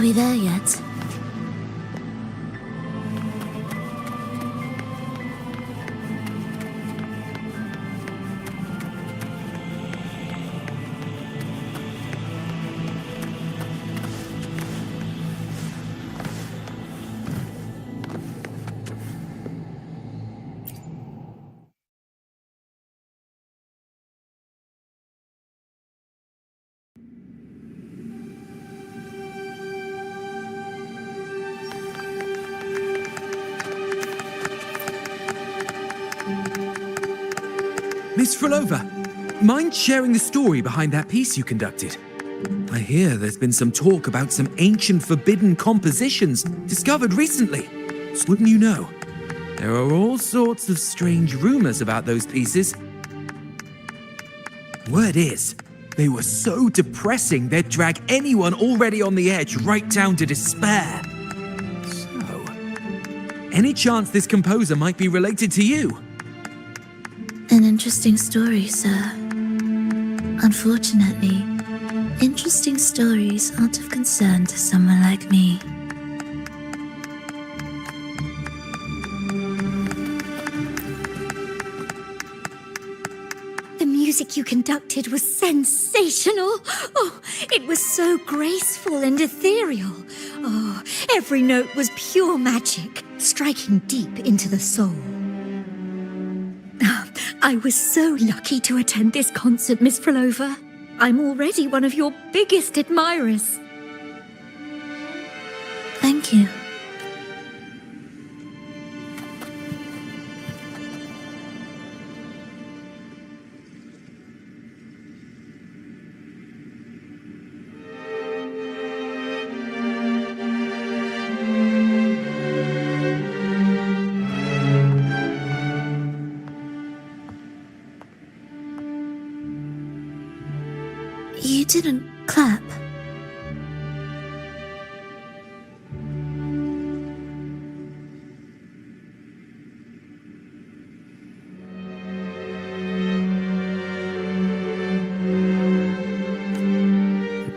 we there yet? Miss Frolova, mind sharing the story behind that piece you conducted? I hear there's been some talk about some ancient forbidden compositions discovered recently. Wouldn't you know? There are all sorts of strange rumors about those pieces. Word is, they were so depressing they'd drag anyone already on the edge right down to despair. So, any chance this composer might be related to you? An interesting story, sir. Unfortunately, interesting stories aren't of concern to someone like me. The music you conducted was sensational. Oh, it was so graceful and ethereal. Oh, every note was pure magic, striking deep into the soul. I was so lucky to attend this concert, Miss Frolova. I'm already one of your biggest admirers. Thank you. You didn't clap.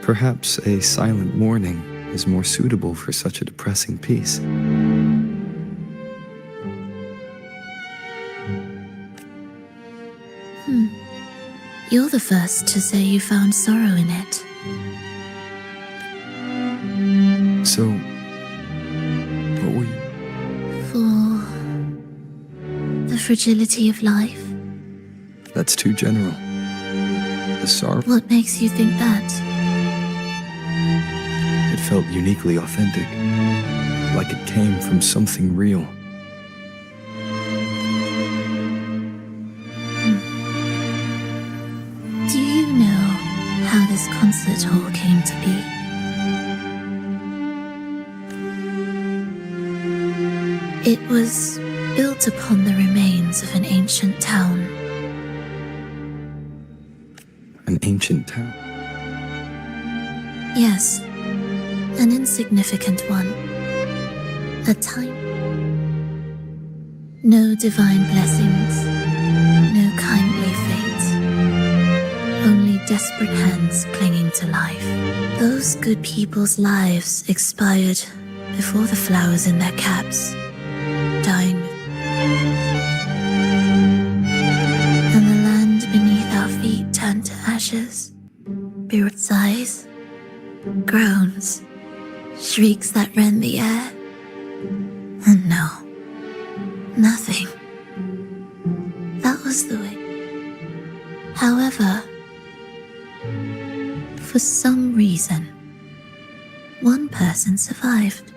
Perhaps a silent mourning is more suitable for such a depressing piece. You're the first to say you found sorrow in it. So, what were you? For the fragility of life. That's too general. The sorrow, What makes you think that? it felt uniquely authentic, like it came from something real. Do you know how this concert hall came to be? It was built upon the remains of an ancient town. An ancient town. Yes, an insignificant one. A time. No divine blessings, no kindly fate. Only desperate hands clinging to life. Those good people's lives expired before the flowers in their caps, dying. And the land beneath our feet turned to ashes. Sighs, groans, shrieks that rend the air. And no, nothing. That was the way. However, for some reason, one person survived.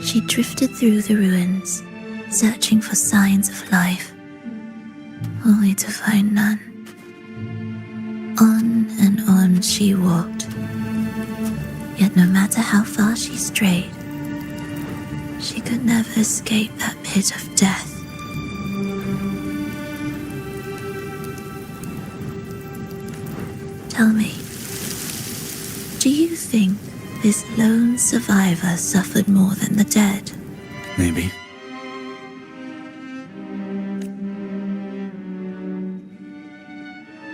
She drifted through the ruins, searching for signs of life, only to find none. On and on she walked, yet no matter how far she strayed, she could never escape that pit of death. Tell me, do you think this lone survivor suffered more than the dead? Maybe.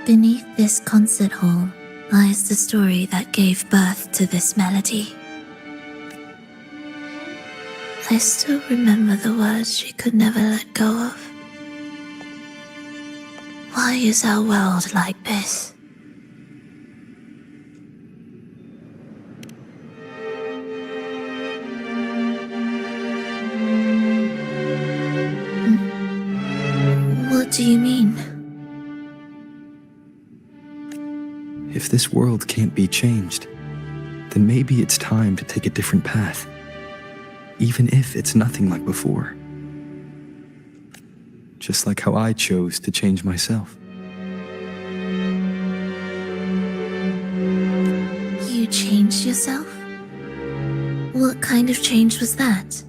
Beneath this concert hall lies the story that gave birth to this melody. I still remember the words she could never let go of. Why is our world like this? What do you mean? If this world can't be changed, then maybe it's time to take a different path, even if it's nothing like before. Just like how I chose to change myself. You changed yourself? What kind of change was that?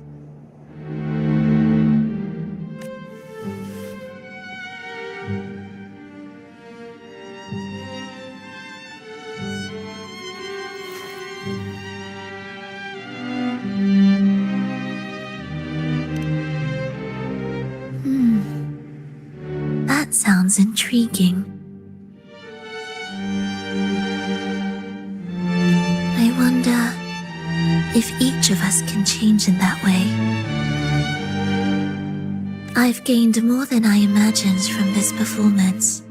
That sounds intriguing. I wonder if each of us can change in that way. I've gained more than I imagined from this performance.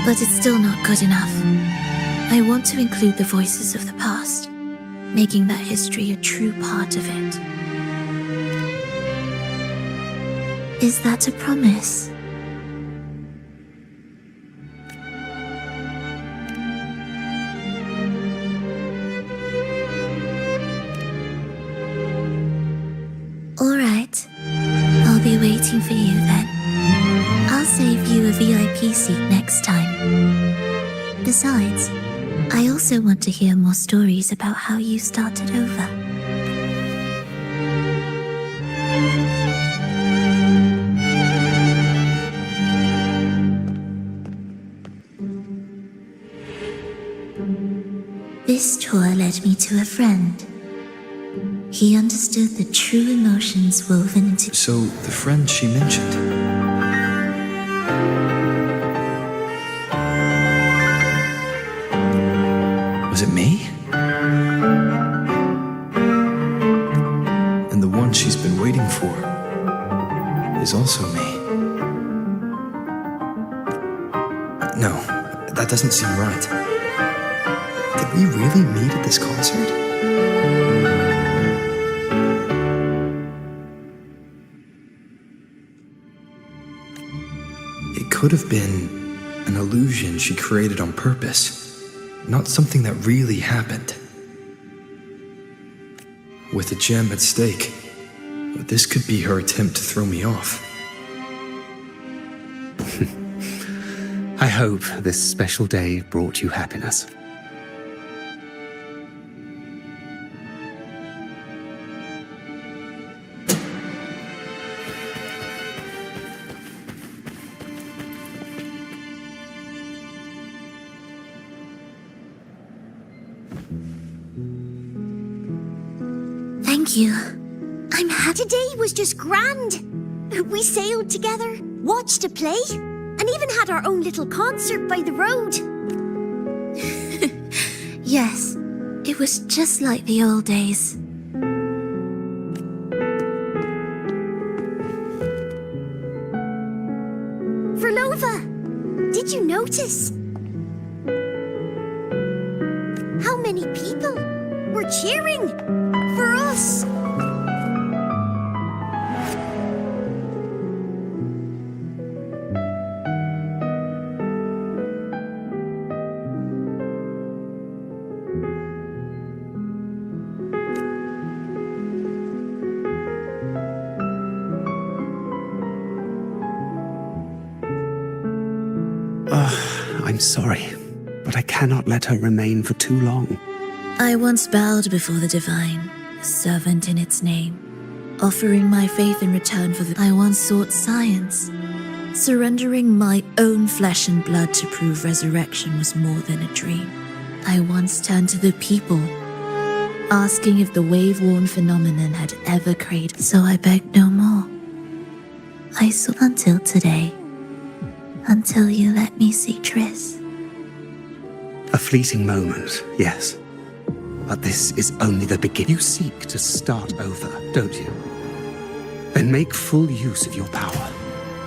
But it's still not good enough. I want to include the voices of the past, making that history a true part of it. Is that a promise? All right. I'll be waiting for you then. I'll save you a VIP seat next time. Besides, I also want to hear more stories about how you started over. This tour led me to a friend. He understood the true emotions woven into... So, the friend she mentioned. Was it me? And the one she's been waiting for is also me. No, that doesn't seem right. Did we really meet at this concert? It could have been an illusion she created on purpose, not something that really happened. With a gem at stake, this could be her attempt to throw me off. I hope this special day brought you happiness. Thank you. I'm happy. Today was just grand. We sailed together, watched a play, and even had our own little concert by the road. Yes, it was just like the old days. Verlova, did you notice how many people were cheering for us? I'm sorry, but I cannot let her remain for too long. I once bowed before the divine, a servant in its name, offering my faith in return for the... I once sought science, surrendering my own flesh and blood to prove resurrection was more than a dream. I once turned to the people, asking if the wave-worn phenomenon had ever created. So I begged no more. I saw until today. until you let me see Triss. A fleeting moment, yes. But this is only the beginning. You seek to start over, don't you? Then make full use of your power.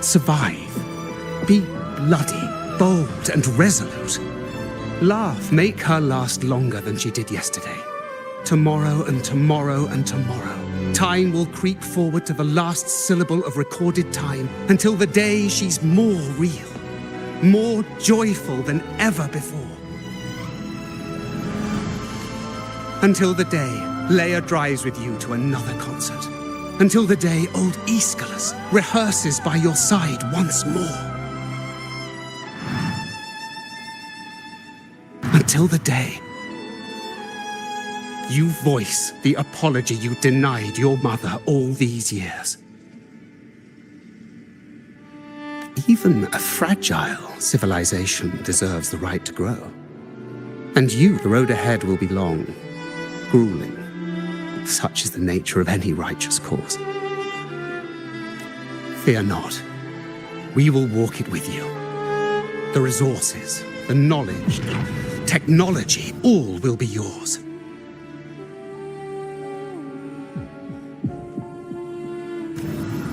Survive. Be bloody, bold, and resolute. Laugh, make her last longer than she did yesterday. Tomorrow and tomorrow and tomorrow. Time will creep forward to the last syllable of recorded time until the day she's more real, more joyful than ever before. Until the day Leia drives with you to another concert. Until the day old Aeschylus rehearses by your side once more. Until the day you voice the apology you denied your mother all these years. Even a fragile civilization deserves the right to grow. And the road ahead will be long, grueling. Such is the nature of any righteous cause. Fear not. We will walk it with you. The resources, the knowledge, the technology, all will be yours.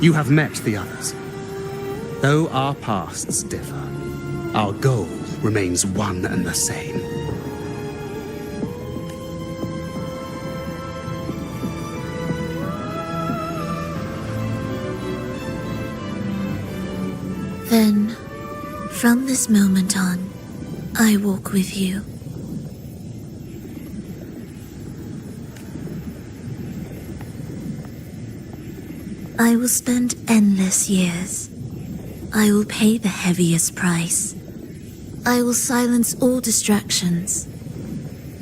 You have met the others. Though our pasts differ, our goal remains one and the same. Then, from this moment on, I walk with you. I will spend endless years. I will pay the heaviest price. I will silence all distractions.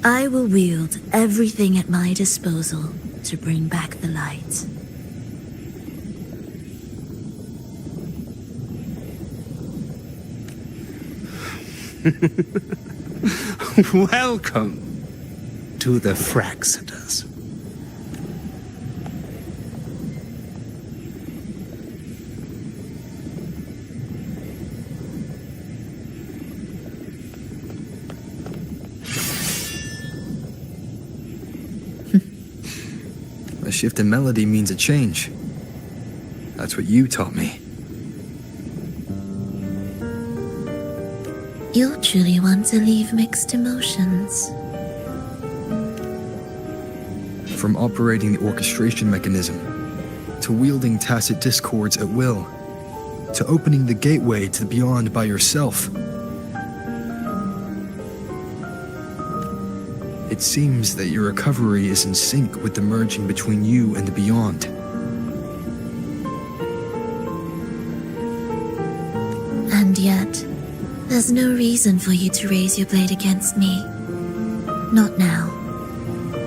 I will wield everything at my disposal to bring back the light. Welcome to the Resonators. A shift in melody means a change. That's what you taught me. You'll truly want to leave mixed emotions. From operating the orchestration mechanism, to wielding tacit discords at will, to opening the gateway to the beyond by yourself. It seems that your recovery is in sync with the merging between you and the beyond. And yet, there's no reason for you to raise your blade against me. Not now.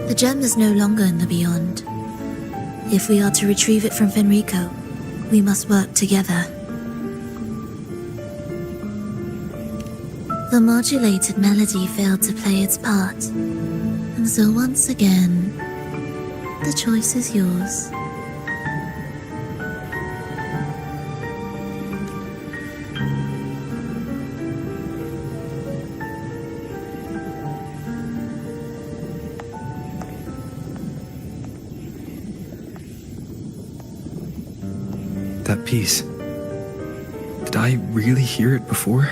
The gem is no longer in the beyond. If we are to retrieve it from Fenrico, we must work together. The modulated melody failed to play its part, and so once again, the choice is yours. That piece. Did I really hear it before?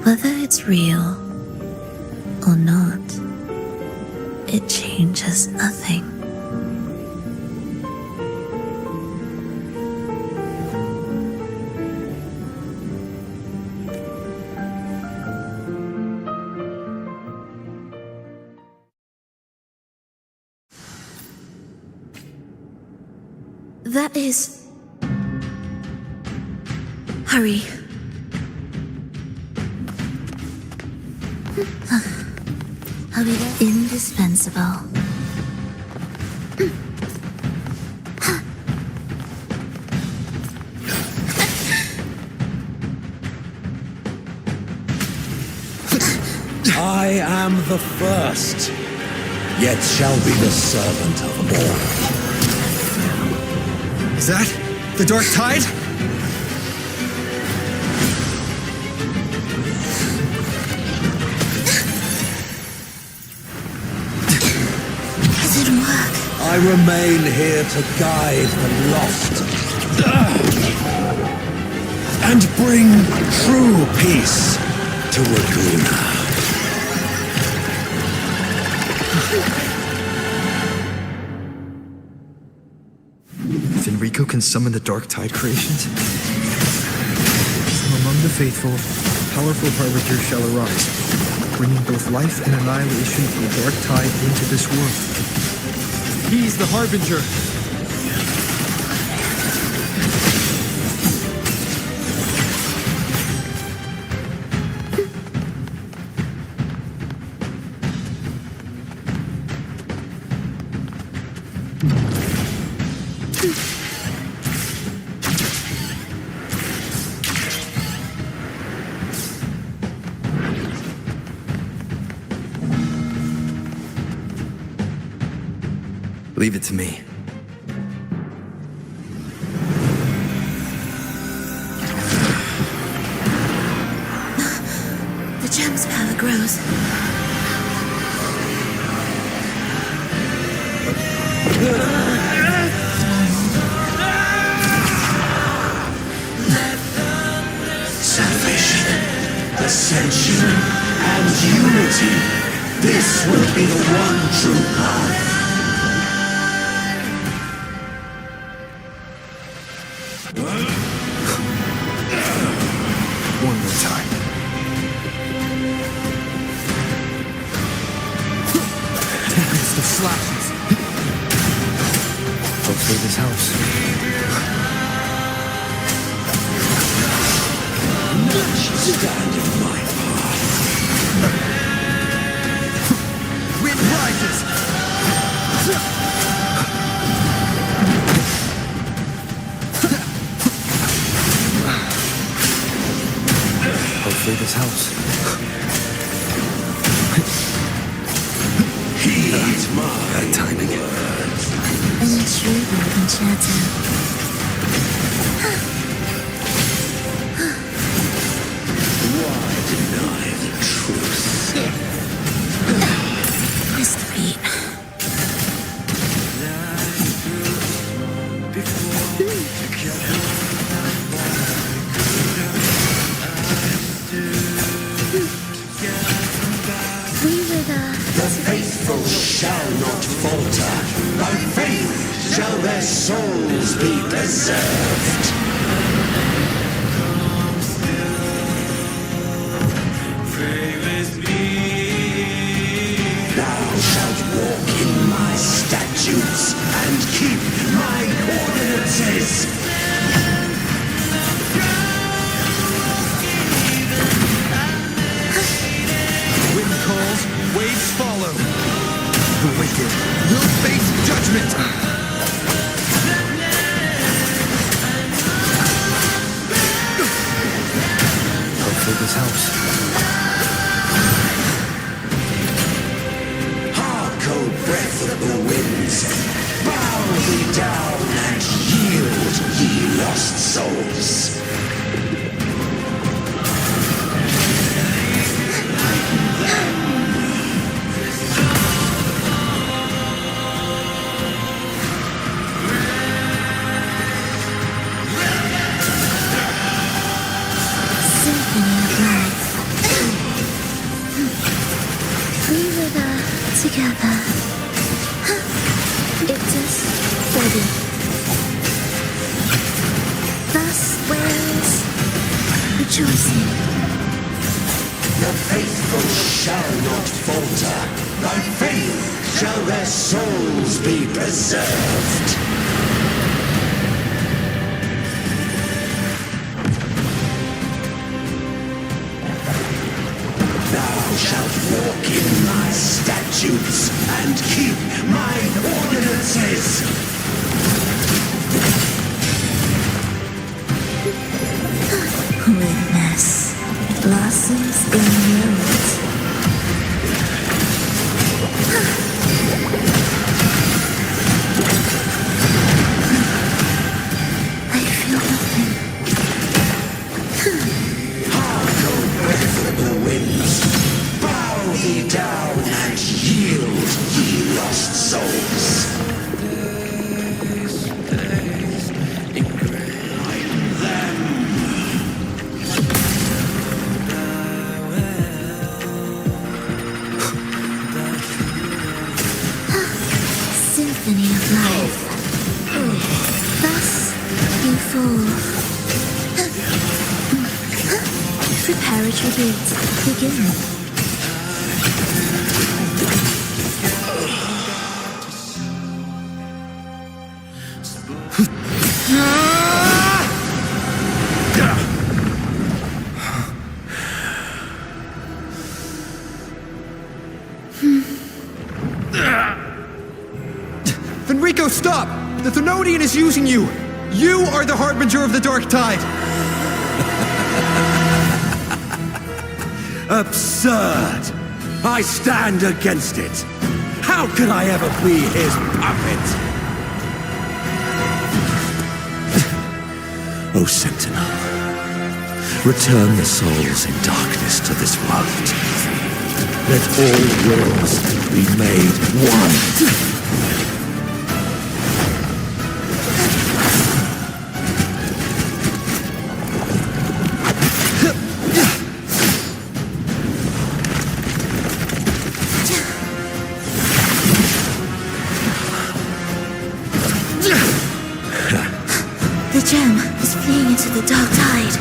Whether it's real or not, it changes nothing. That is... Hurry. Hurry, indispensable. I am the first, yet shall be the servant of all. Is that the Dark Tide? Does it work? I remain here to guide the lost and bring true peace to Laguna. If Enrico can summon the Dark Tide creations, from among the faithful, powerful harbingers shall arise, bringing both life and annihilation of the Dark Tide into this world. He's the Harbinger. Leave it to me. The gem's power grows. Salvation, ascension, and unity. This will be the one true path. One more time. It's the flashes. Hopefully this helps. None shall stand in my path. Wind rises. Hopefully this helps. Heed my Bad timing. Only true will can shatter. why deny the truth? Missed the beat. The faithful shall not falter. By faith shall their souls be preserved. Thou shalt walk in my statutes and keep my ordinances. Wind calls, waves follow. The wicked will face judgment. Hopefully this helps. Hark, O breath of the winds, bow thee down and yield, ye lost souls. Symphony of life. We were there together. It is ready. Thus wails rejoicing. The faithful shall not falter. By faith shall their souls be preserved. Thou shalt walk in my statutes and keep my ordinances. Witness blossoms in the road. life. Thus, you fall. Preparatory beats begin. Enrico, stop! The Thenodian is using you! You are the harbinger of the dark tide! Absurd! I stand against it! How could I ever be his puppet? O Sentinel, return the souls in darkness to this world. Let all wills be made one. The gem is fleeing into the dark tide.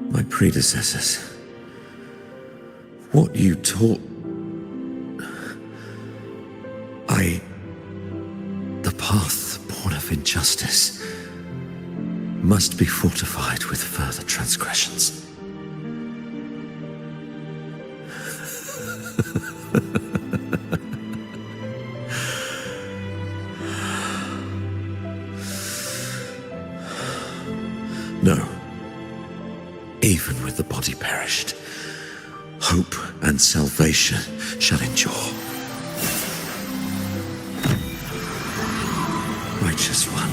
My predecessors. What you taught... The path born of injustice must be fortified with further transgressions. No. Even with the body perished, hope and salvation shall endure. Righteous One,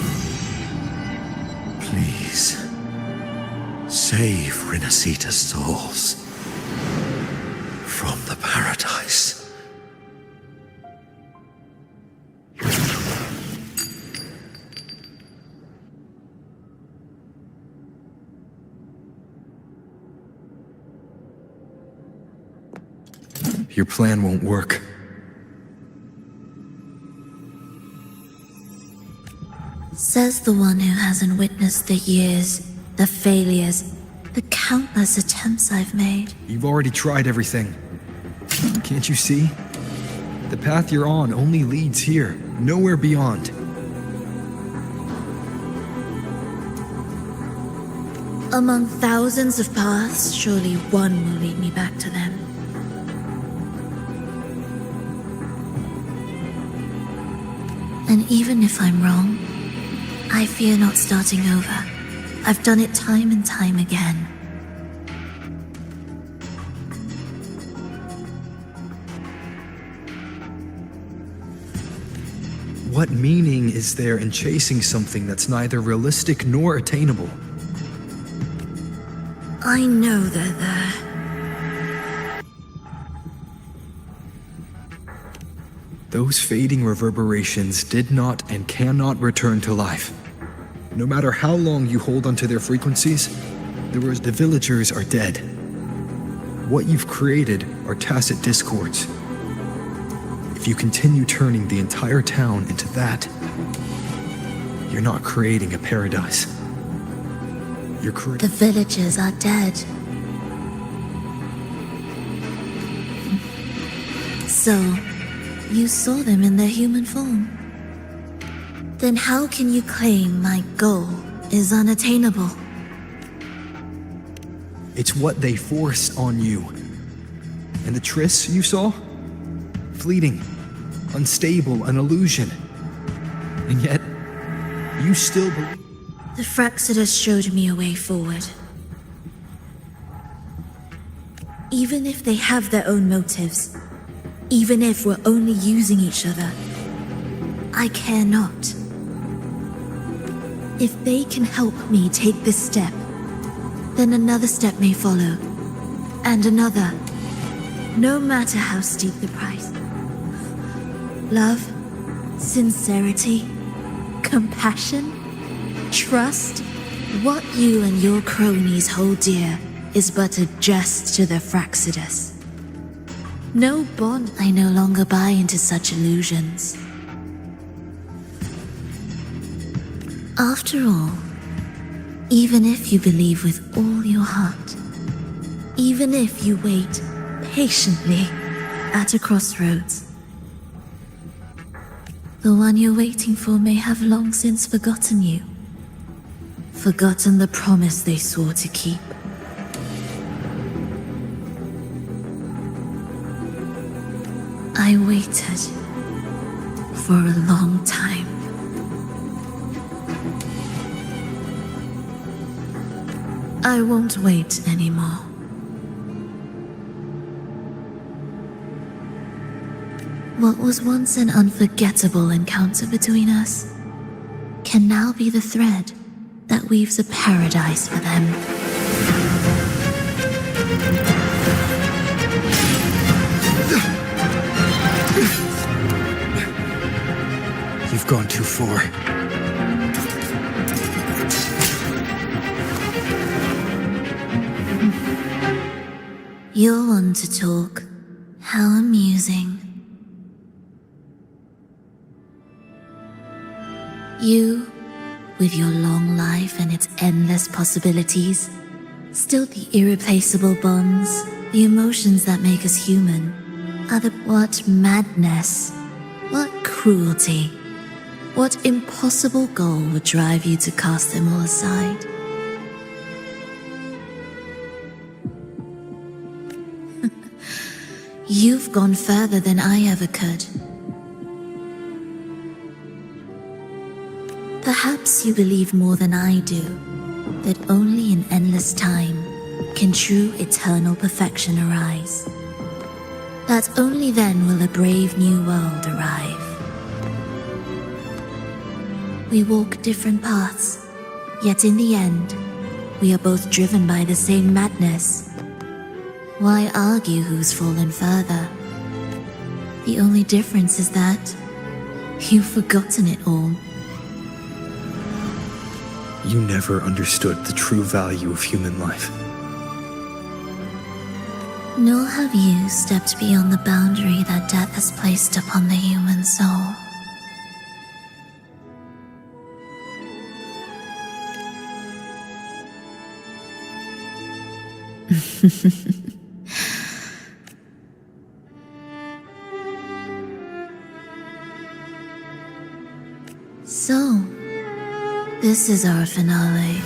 please save Resonators' souls from the paradise. Your plan won't work. Says the one who hasn't witnessed the years, the failures, the countless attempts I've made. You've already tried everything. Can't you see? The path you're on only leads here, nowhere beyond. Among thousands of paths, surely one will lead me back to them. And even if I'm wrong, I fear not starting over. I've done it time and time again. What meaning is there in chasing something that's neither realistic nor attainable? I know they're there. Those fading reverberations did not and cannot return to life. No matter how long you hold onto their frequencies, the villagers are dead. What you've created are tacit discords. If you continue turning the entire town into that, you're not creating a paradise. You're The villagers are dead. So, you saw them in their human form. Then how can you claim my goal is unattainable? It's what they forced on you. And the tris you saw? Fleeting, unstable, an illusion. And yet, you still believe. The Resonators showed me a way forward. Even if they have their own motives, even if we're only using each other, I care not. If they can help me take this step, then another step may follow, and another, no matter how steep the price. Love, sincerity, compassion, trust, what you and your cronies hold dear is but a jest to the Fraxidus. No bond. I no longer buy into such illusions. After all, even if you believe with all your heart, even if you wait patiently at a crossroads, the one you're waiting for may have long since forgotten you, forgotten the promise they swore to keep. I waited for a long time. I won't wait anymore. What was once an unforgettable encounter between us can now be the thread that weaves a paradise for them. You've gone too far. You're one to talk. How amusing. You, with your long life and its endless possibilities, still the irreplaceable bonds, the emotions that make us human, are the what madness, what cruelty, what impossible goal would drive you to cast them all aside? You've gone further than I ever could. Perhaps you believe more than I do, that only in endless time can true eternal perfection arise. That only then will a brave new world arrive. We walk different paths, yet in the end, we are both driven by the same madness. Why argue who's fallen further? The only difference is that you've forgotten it all. You never understood the true value of human life. Nor have you stepped beyond the boundary that death has placed upon the human soul. So, this is our finale.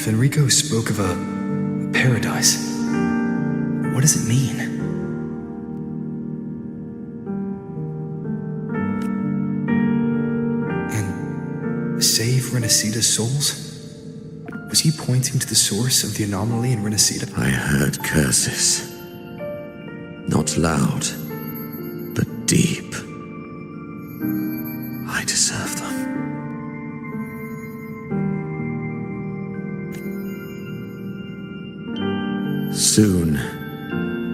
Fenrico spoke of a paradise. What does it mean? And save Renacita's souls? Was he pointing to the source of the anomaly in Renacita? I heard curses. Not loud, but deep. I deserve them. Soon,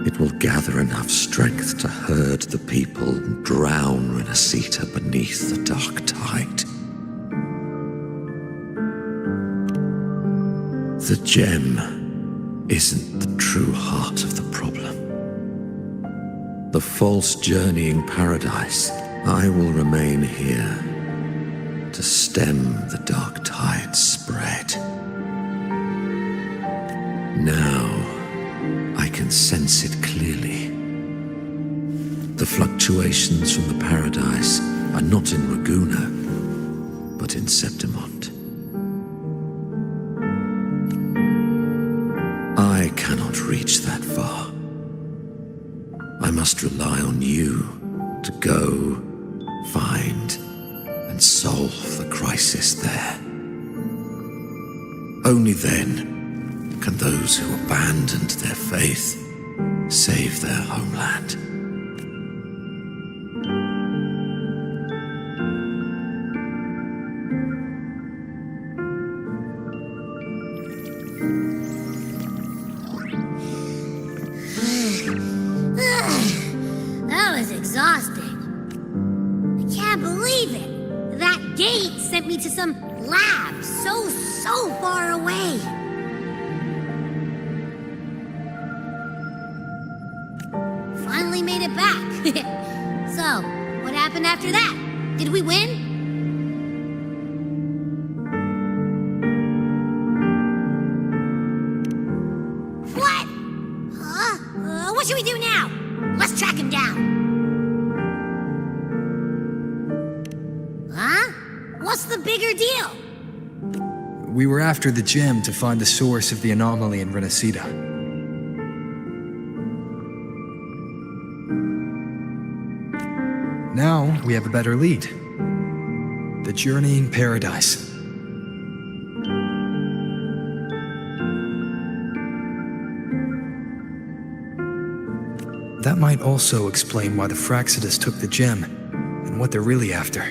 it will gather enough strength to herd the people and drown Renacita beneath the dark tide. The gem isn't the true heart of the problem. The false journeying paradise. I will remain here to stem the dark tide's spread. Now, I can sense it clearly. The fluctuations from the paradise are not in Raguna, but in Septimont. I cannot reach that far. I must rely on you to go, find, and solve the crisis there. Only then can those who abandoned their faith save their homeland. That was exhausting. I can't believe it. That gate sent me to some lab so far away. Finally made it back. So, what happened after that? Did we win? What? What should we do now? Let's track him down. Huh? What's the bigger deal? We were after the gem to find the source of the anomaly in Renacita. Now we have a better lead. The journeying paradise. That might also explain why the Fraxidas took the gem and what they're really after.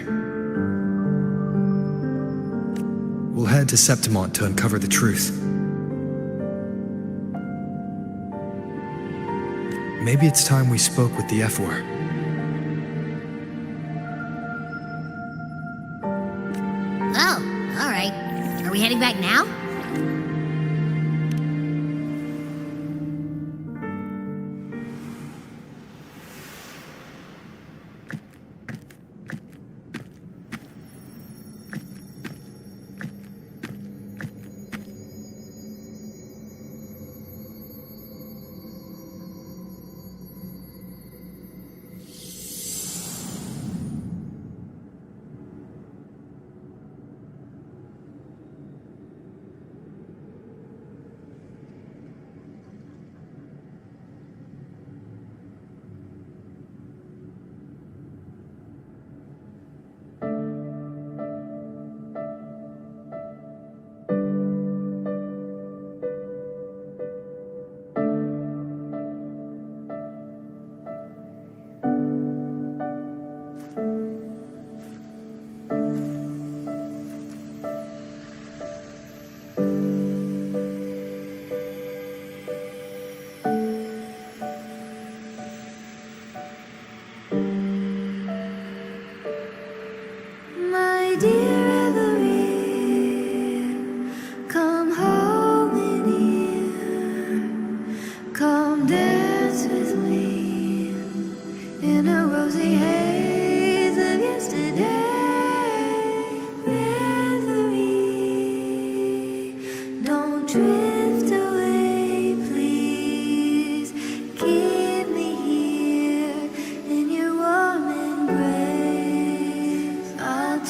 We'll head to Septimont to uncover the truth. Maybe it's time we spoke with the F-War. Oh, all right. Are we heading back now?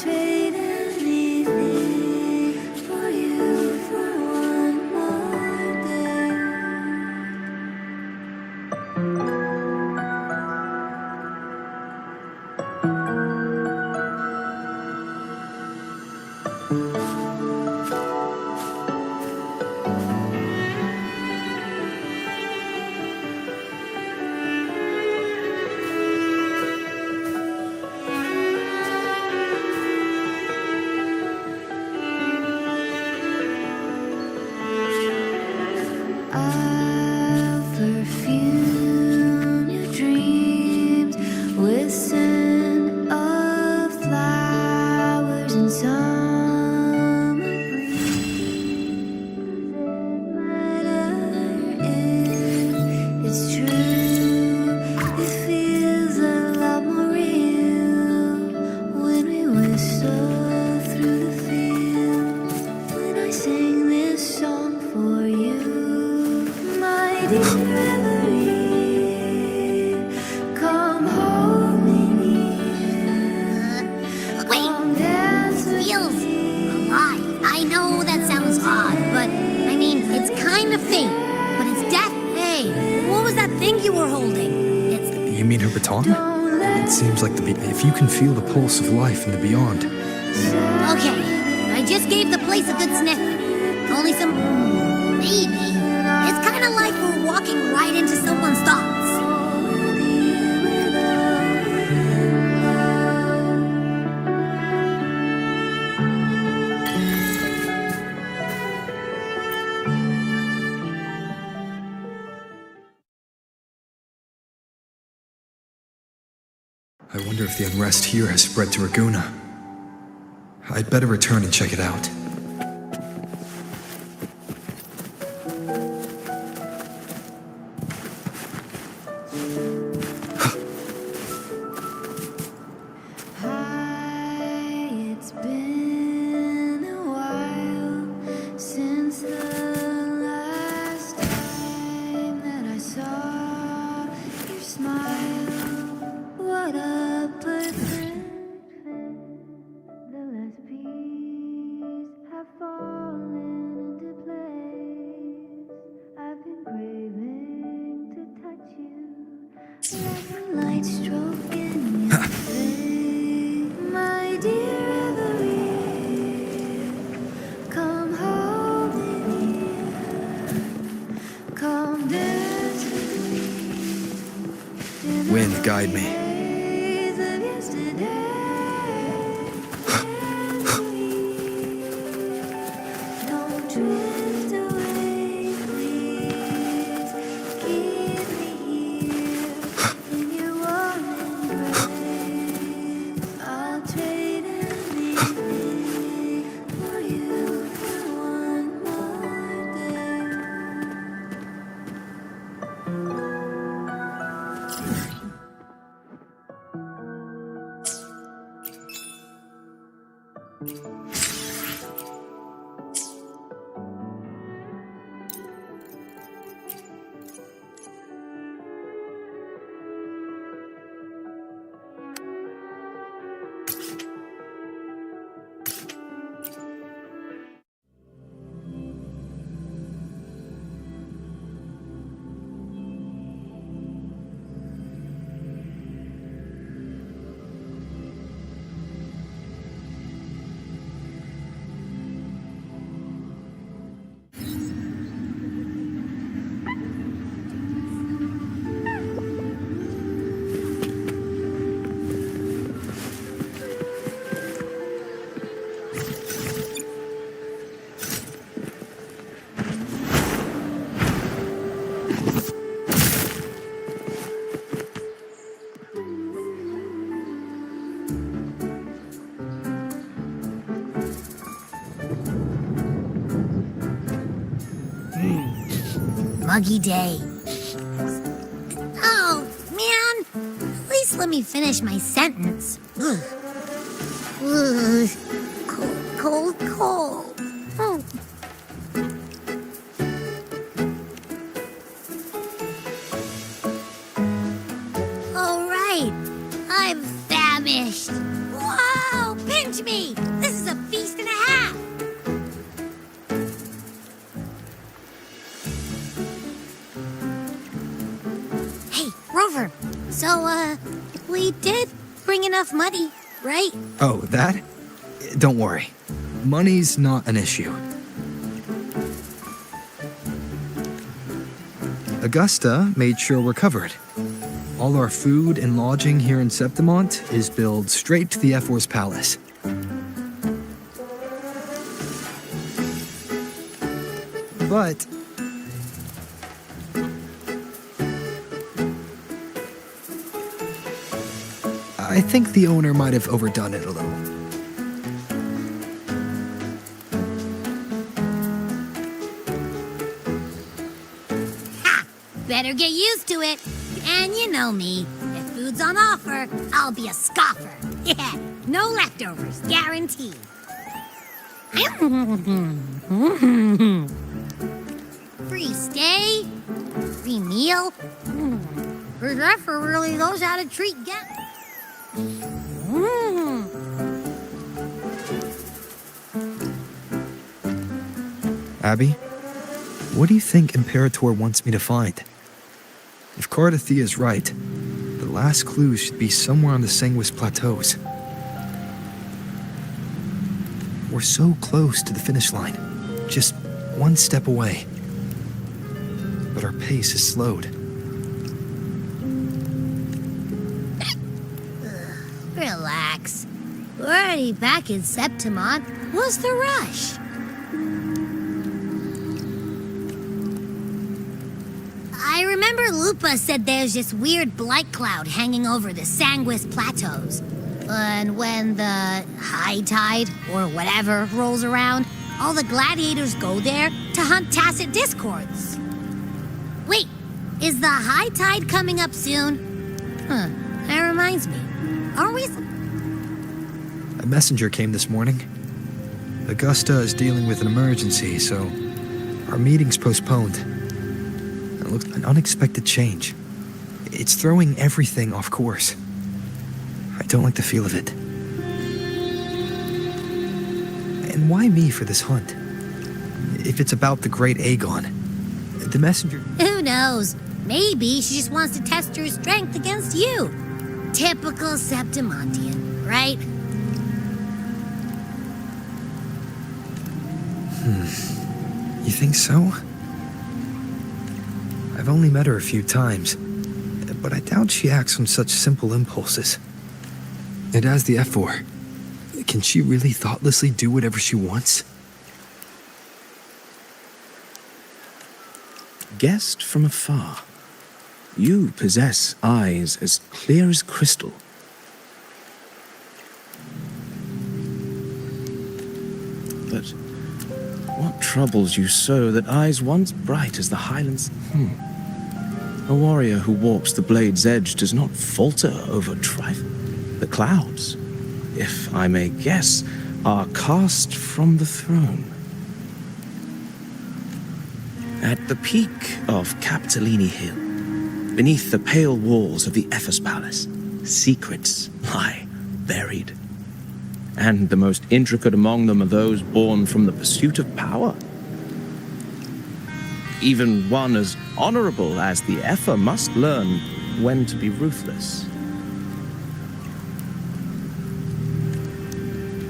Trade in her baton? It seems like if you can feel the pulse of life in the beyond. Okay, I just gave the place a good sniff. Only some... maybe. It's kind of like we're walking right into someone's thoughts. I wonder if the unrest here has spread to Raguna. I'd better return and check it out. It's been a while since the last time that I saw your smile. What a perfect fit. The last pieces have fallen into place. I've been craving to touch you. Like the light stroking your face. My dear Everett, come hold me near. Come dance with me. Wind, guide me. Muggy day. Oh, man. At least let me finish my sentence. Ugh. Ugh. Cold, cold, cold. Oh. All right. I'm famished. Whoa, pinch me. This is a feast and a half. Rover, so, we did bring enough money, right? Oh, that? Don't worry. Money's not an issue. Augusta made sure we're covered. All our food and lodging here in Septimont is billed straight to the F-Force Palace. But I think the owner might have overdone it a little. Ha! Better get used to it. And you know me. If food's on offer, I'll be a scoffer. Yeah, no leftovers, guaranteed. Free stay? Free meal? Zephyr really knows how to treat guests. Abby, what do you think Imperator wants me to find? If Cardathia is right, the last clues should be somewhere on the Sanguis Plateaus. We're so close to the finish line, just one step away. But our pace is slowed. Relax. We're already back in Septimont. What's the rush? I remember Lupa said there's this weird blight cloud hanging over the Sanguis Plateaus. And when the high tide, or whatever, rolls around, all the gladiators go there to hunt tacit discords. Wait, is the high tide coming up soon? That reminds me. Aren't we... A messenger came this morning. Augusta is dealing with an emergency, so our meeting's postponed. It looks like an unexpected change. It's throwing everything off course. I don't like the feel of it. And why me for this hunt? If it's about the great Aegon, the messenger... Who knows? Maybe she just wants to test her strength against you. Typical Septimontian, right? You think so? I've only met her a few times, but I doubt she acts on such simple impulses. And as the F4, can she really thoughtlessly do whatever she wants? Guessed from afar, you possess eyes as clear as crystal. But what troubles you so that eyes once bright as the highlands? A warrior who walks the blade's edge does not falter over trifle. The clouds, if I may guess, are cast from the throne. At the peak of Capitolini Hill, beneath the pale walls of the Ephes Palace, secrets lie buried. And the most intricate among them are those born from the pursuit of power. Even one as honorable as the Epher must learn when to be ruthless.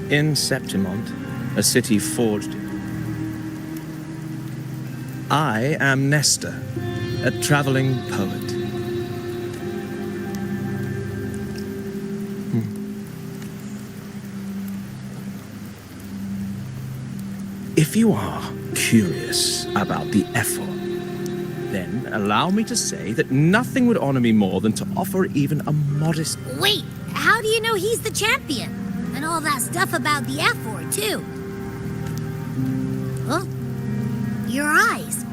In Septimont, a city forged. I am Nestor, a traveling poet. If you are curious about the Epher, then allow me to say that nothing would honor me more than to offer even a modest... Wait, how do you know he's the champion? And all that stuff about the F4, too. Huh? Your eyes.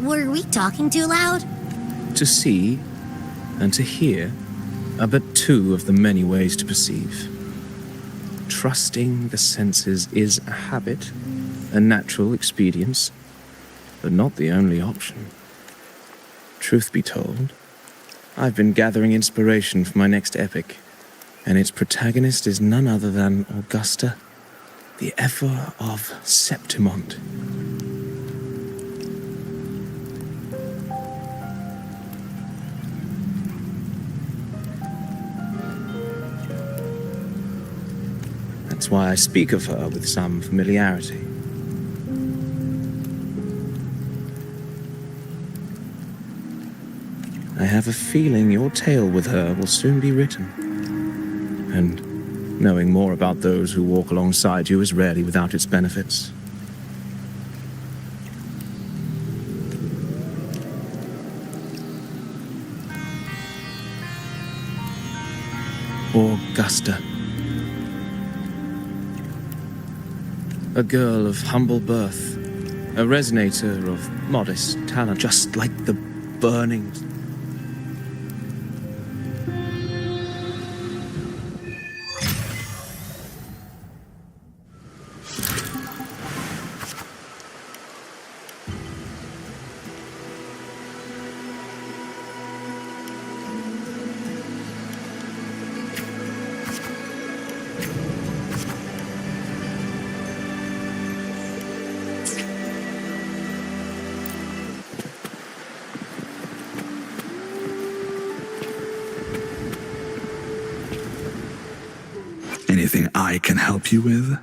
Were we talking too loud? To see and to hear are but two of the many ways to perceive. Trusting the senses is a habit, a natural expedience, but not the only option. Truth be told, I've been gathering inspiration for my next epic, and its protagonist is none other than Augusta, the Epher of Septimont. That's why I speak of her with some familiarity. I have a feeling your tale with her will soon be written. And knowing more about those who walk alongside you is rarely without its benefits. Augusta. A girl of humble birth, a resonator of modest talent, just like the burning... Anything I can help you with?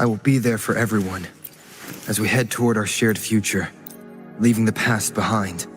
I will be there for everyone as we head toward our shared future, leaving the past behind.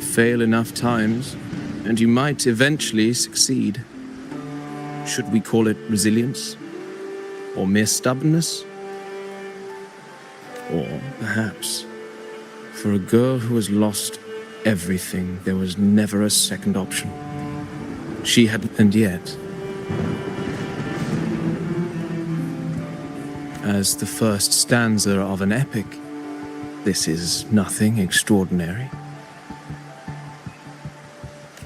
Fail enough times, and you might eventually succeed. Should we call it resilience? Or mere stubbornness? Or perhaps, for a girl who has lost everything, there was never a second option. She had, and yet, as the first stanza of an epic, this is nothing extraordinary.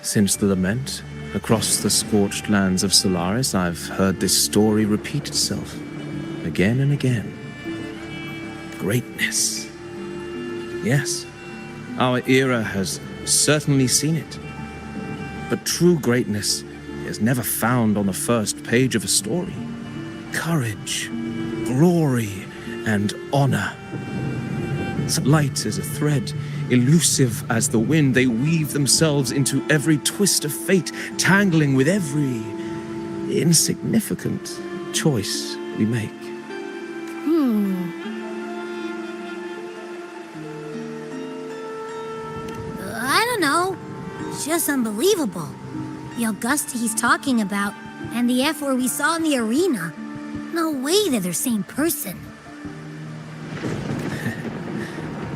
Since the lament, across the scorched lands of Solaris, I've heard this story repeat itself, again and again. Greatness. Yes, our era has certainly seen it. But true greatness is never found on the first page of a story. Courage, glory, and honor. Light as a thread, elusive as the wind, they weave themselves into every twist of fate, tangling with every insignificant choice we make. I don't know. It's just unbelievable. The Augusta he's talking about, and the F we saw in the arena. No way they're the same person.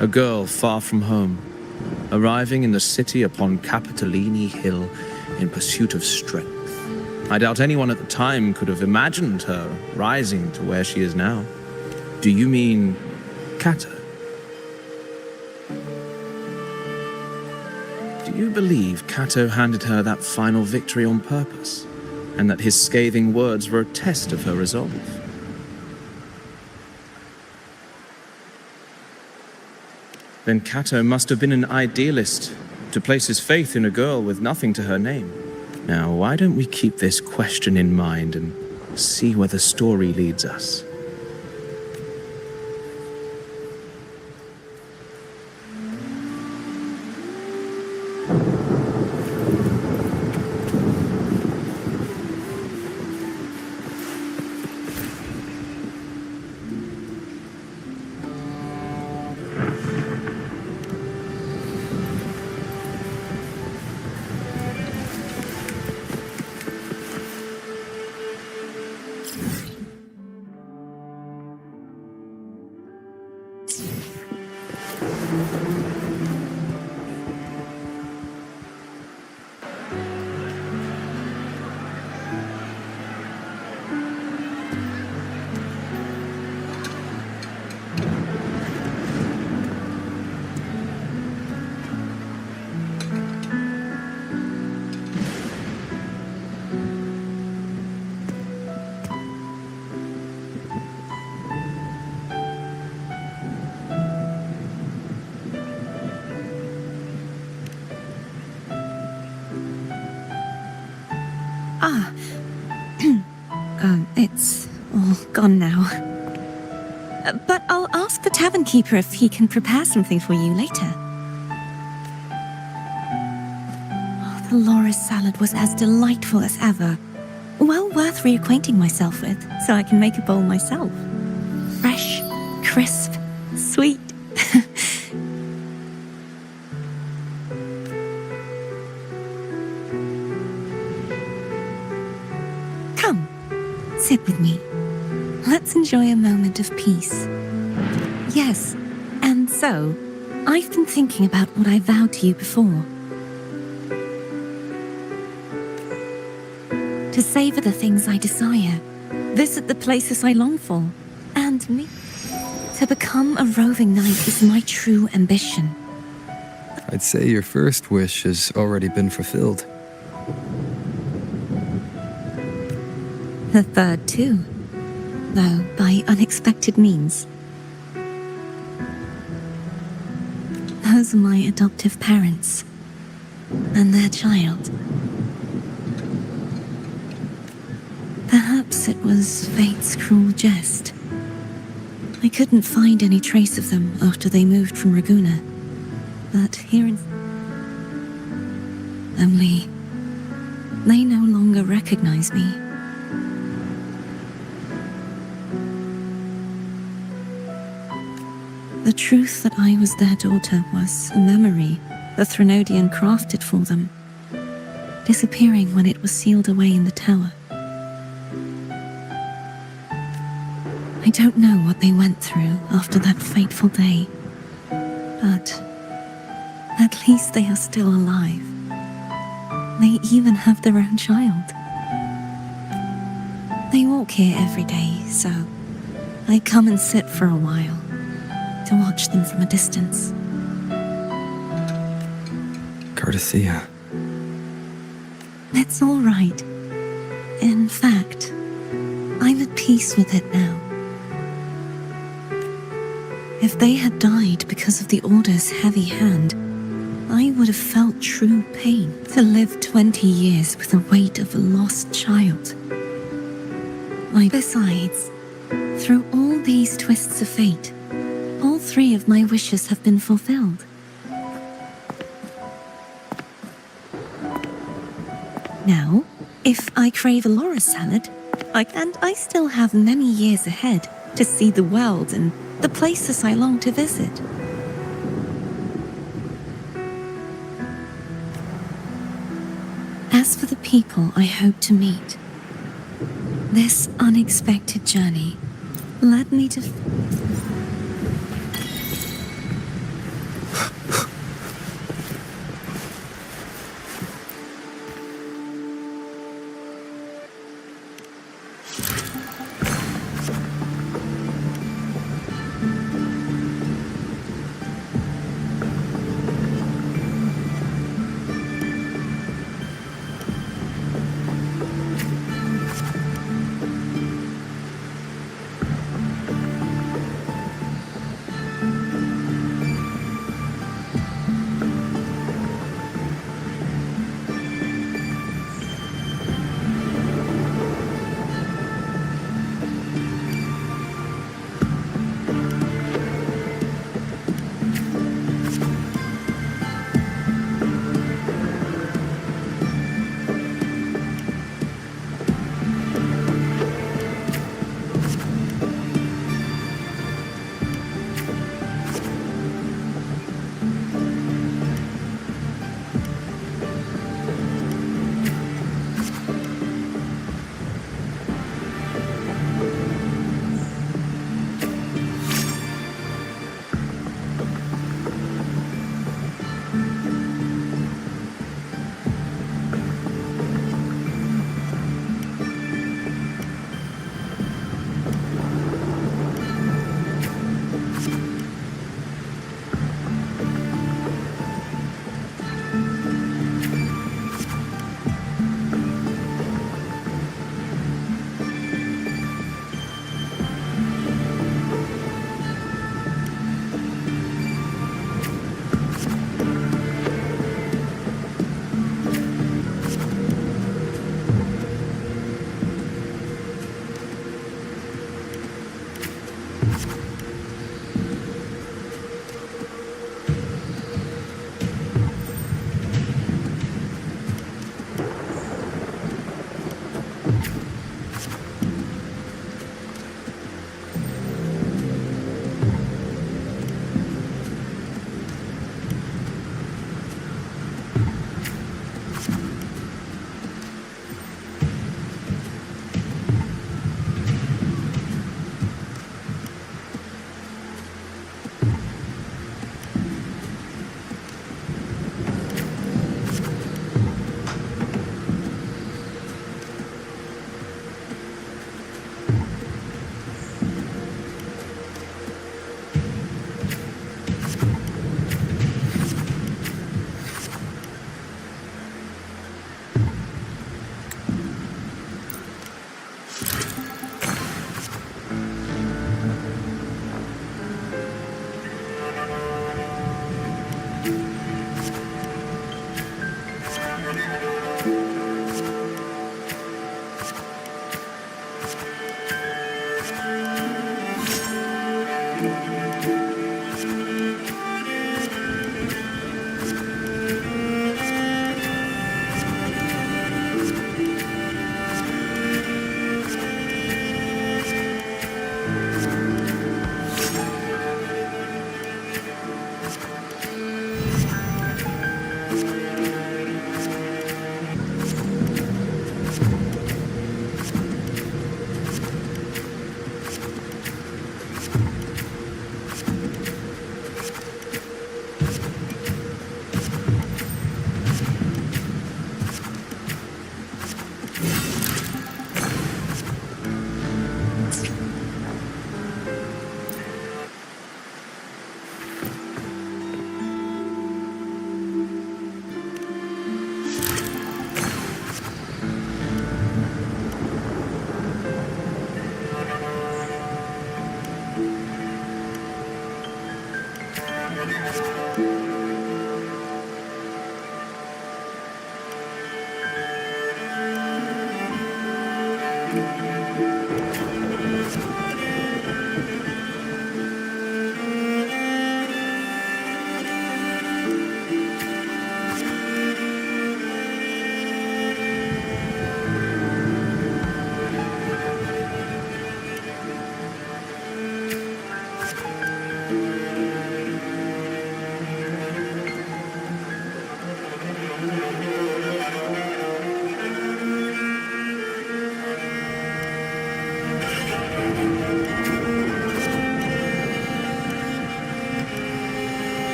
A girl far from home, arriving in the city upon Capitolini Hill in pursuit of strength. I doubt anyone at the time could have imagined her rising to where she is now. Do you mean Cato? Do you believe Cato handed her that final victory on purpose, and that his scathing words were a test of her resolve? Then Cato must have been an idealist to place his faith in a girl with nothing to her name. Now, why don't we keep this question in mind and see where the story leads us? It's all gone now. But I'll ask the tavern keeper if he can prepare something for you later. Oh, the loris salad was as delightful as ever. Well worth reacquainting myself with, so I can make a bowl myself. Fresh, crisp, sweet. Come, sit with me. Let's enjoy a moment of peace. Yes, and so, I've been thinking about what I vowed to you before. To savor the things I desire, visit the places I long for, and me. To become a roving knight is my true ambition. I'd say your first wish has already been fulfilled. The third too, though by unexpected means. Those are my adoptive parents, and their child. Perhaps it was fate's cruel jest. I couldn't find any trace of them after they moved from Raguna, but here in... Only, they no longer recognize me. The truth that I was their daughter was a memory the Threnodian crafted for them, disappearing when it was sealed away in the tower. I don't know what they went through after that fateful day, but at least they are still alive. They even have their own child. They walk here every day, so I come and sit for a while to watch them from a distance. Cardathea. It's all right. In fact, I'm at peace with it now. If they had died because of the Order's heavy hand, I would have felt true pain. To live 20 years with the weight of a lost child. Besides, through all these twists of fate, all 3 of my wishes have been fulfilled. Now, if I crave a Loris salad, I still have many years ahead to see the world and the places I long to visit. As for the people I hope to meet, this unexpected journey led me to...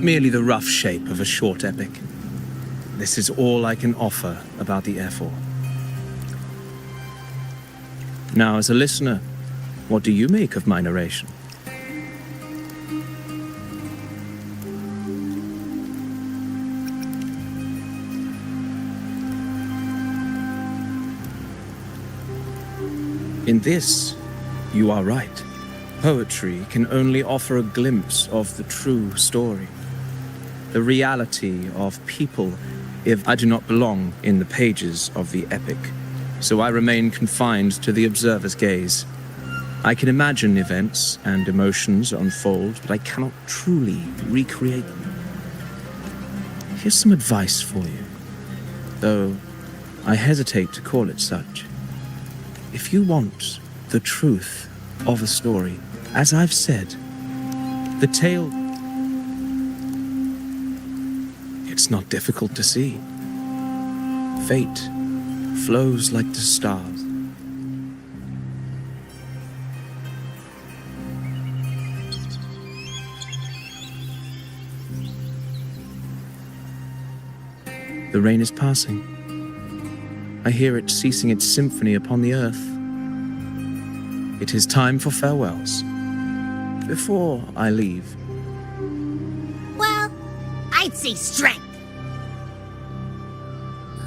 merely the rough shape of a short epic. This is all I can offer about the Airfall. Now, as a listener, what do you make of my narration? In this, you are right. Poetry can only offer a glimpse of the true story, the reality of people, if I do not belong in the pages of the epic. So I remain confined to the observer's gaze. I can imagine events and emotions unfold, but I cannot truly recreate them. Here's some advice for you, though I hesitate to call it such. If you want the truth of a story, as I've said, the tale, it's not difficult to see. Fate flows like the stars. The rain is passing. I hear it ceasing its symphony upon the earth. It is time for farewells. Before I leave, Well, I'd say strength.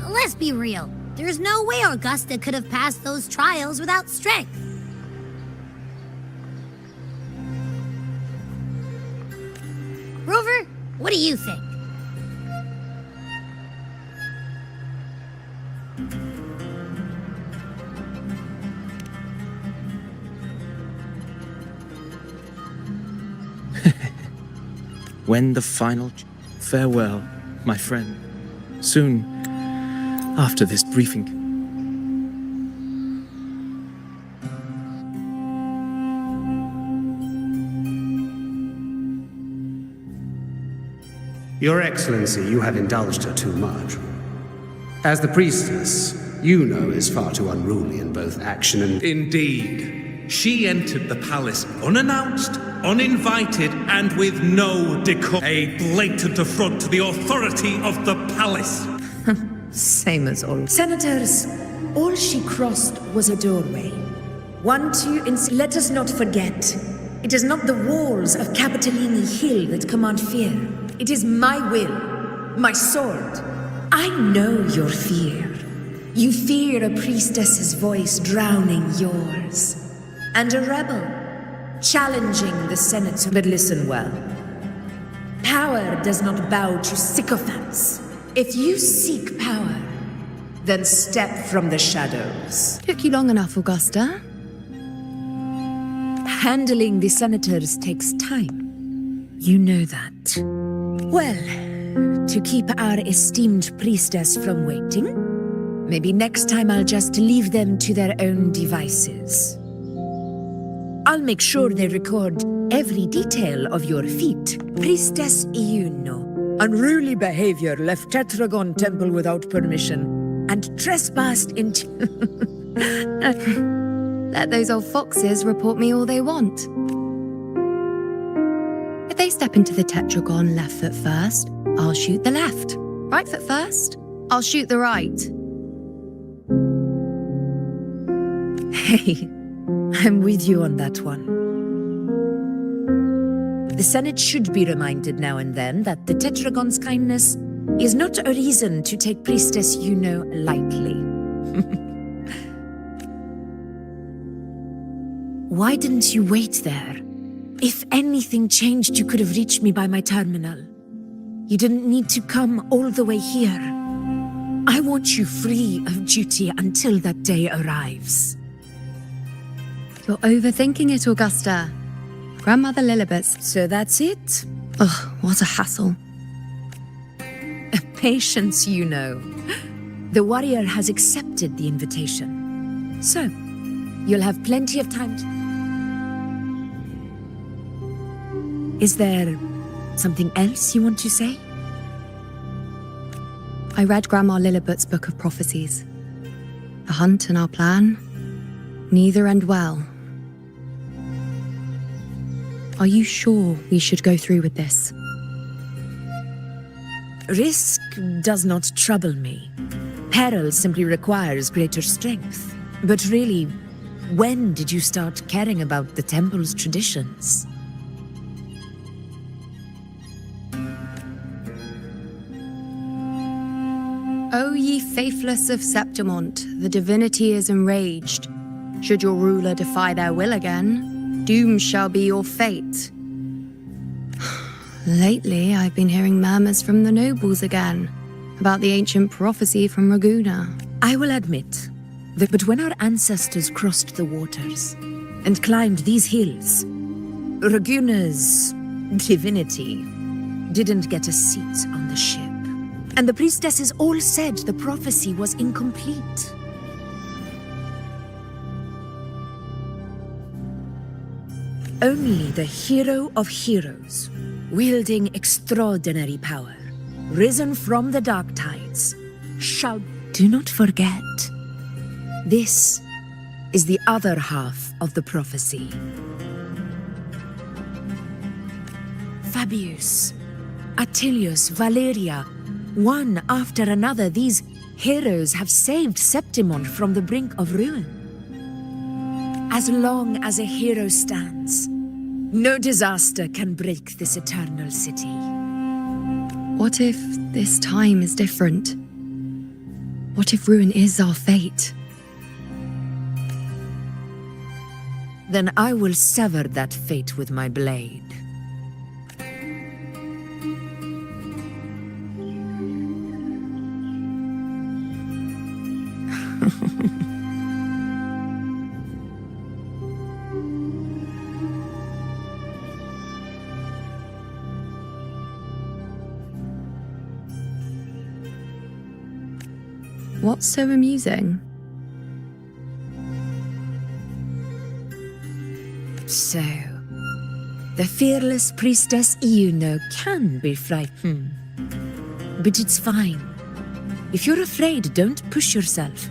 Let's be real. There's no way Augusta could have passed those trials without strength. Rover, what do you think? when the final farewell, my friend, soon after this briefing. Your Excellency, you have indulged her too much. As the priestess, you know is far too unruly in both action and... Indeed. She entered the palace unannounced, uninvited, and with no decorum. A blatant affront to the authority of the palace. Same as all. Senators, all she crossed was a doorway. Let us not forget, it is not the walls of Capitolini Hill that command fear. It is my will, my sword. I know your fear. You fear a priestess's voice drowning yours. And a rebel, challenging the Senate. But listen well. Power does not bow to sycophants. If you seek power, then step from the shadows. Took you long enough, Augusta. Handling the Senators takes time. You know that. Well, to keep our esteemed priestess from waiting, maybe next time I'll just leave them to their own devices. I'll make sure they record every detail of your feat. Priestess Iuno. Unruly behavior, left Tetragon Temple without permission, and trespassed into... Let those old foxes report me all they want. If they step into the Tetragon left foot first, I'll shoot the left. Right foot first, I'll shoot the right. Hey, I'm with you on that one. The Senate should be reminded now and then that the Tetragon's kindness is not a reason to take Priestess Yuno lightly. Why didn't you wait there? If anything changed, you could have reached me by my terminal. You didn't need to come all the way here. I want you free of duty until that day arrives. You're overthinking it, Augusta. Grandmother Lilibet's. So that's it? Ugh, what a hassle. Patience, you know. The warrior has accepted the invitation. So, you'll have plenty of time to... Is there something else you want to say? I read Grandma Lilibet's Book of Prophecies. The hunt and our plan, neither end well. Are you sure we should go through with this? Risk does not trouble me. Peril simply requires greater strength. But really, when did you start caring about the temple's traditions? O ye faithless of Septimont, the divinity is enraged. Should your ruler defy their will again, doom shall be your fate. Lately, I've been hearing murmurs from the nobles again, about the ancient prophecy from Raguna. I will admit that but when our ancestors crossed the waters and climbed these hills, Raguna's divinity didn't get a seat on the ship. And the priestesses all said the prophecy was incomplete. Only the hero of heroes, wielding extraordinary power, risen from the dark tides, shall... Do not forget, this is the other half of the prophecy. Fabius, Attilius, Valeria, one after another, these heroes have saved Septimon from the brink of ruin. As long as a hero stands, no disaster can break this eternal city. What if this time is different? What if ruin is our fate? Then I will sever that fate with my blade. What's so amusing? So, the fearless priestess Iuno can be frightened. But it's fine. If you're afraid, don't push yourself.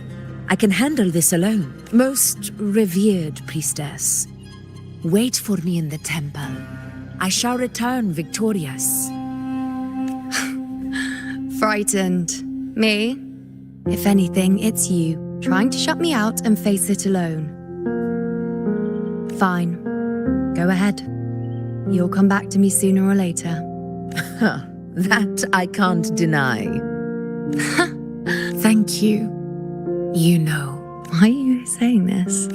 I can handle this alone. Most revered priestess, wait for me in the temple. I shall return victorious. Frightened. Me? If anything, it's you, trying to shut me out and face it alone. Fine. Go ahead. You'll come back to me sooner or later. That I can't deny. Thank you. You know. Why are you saying this?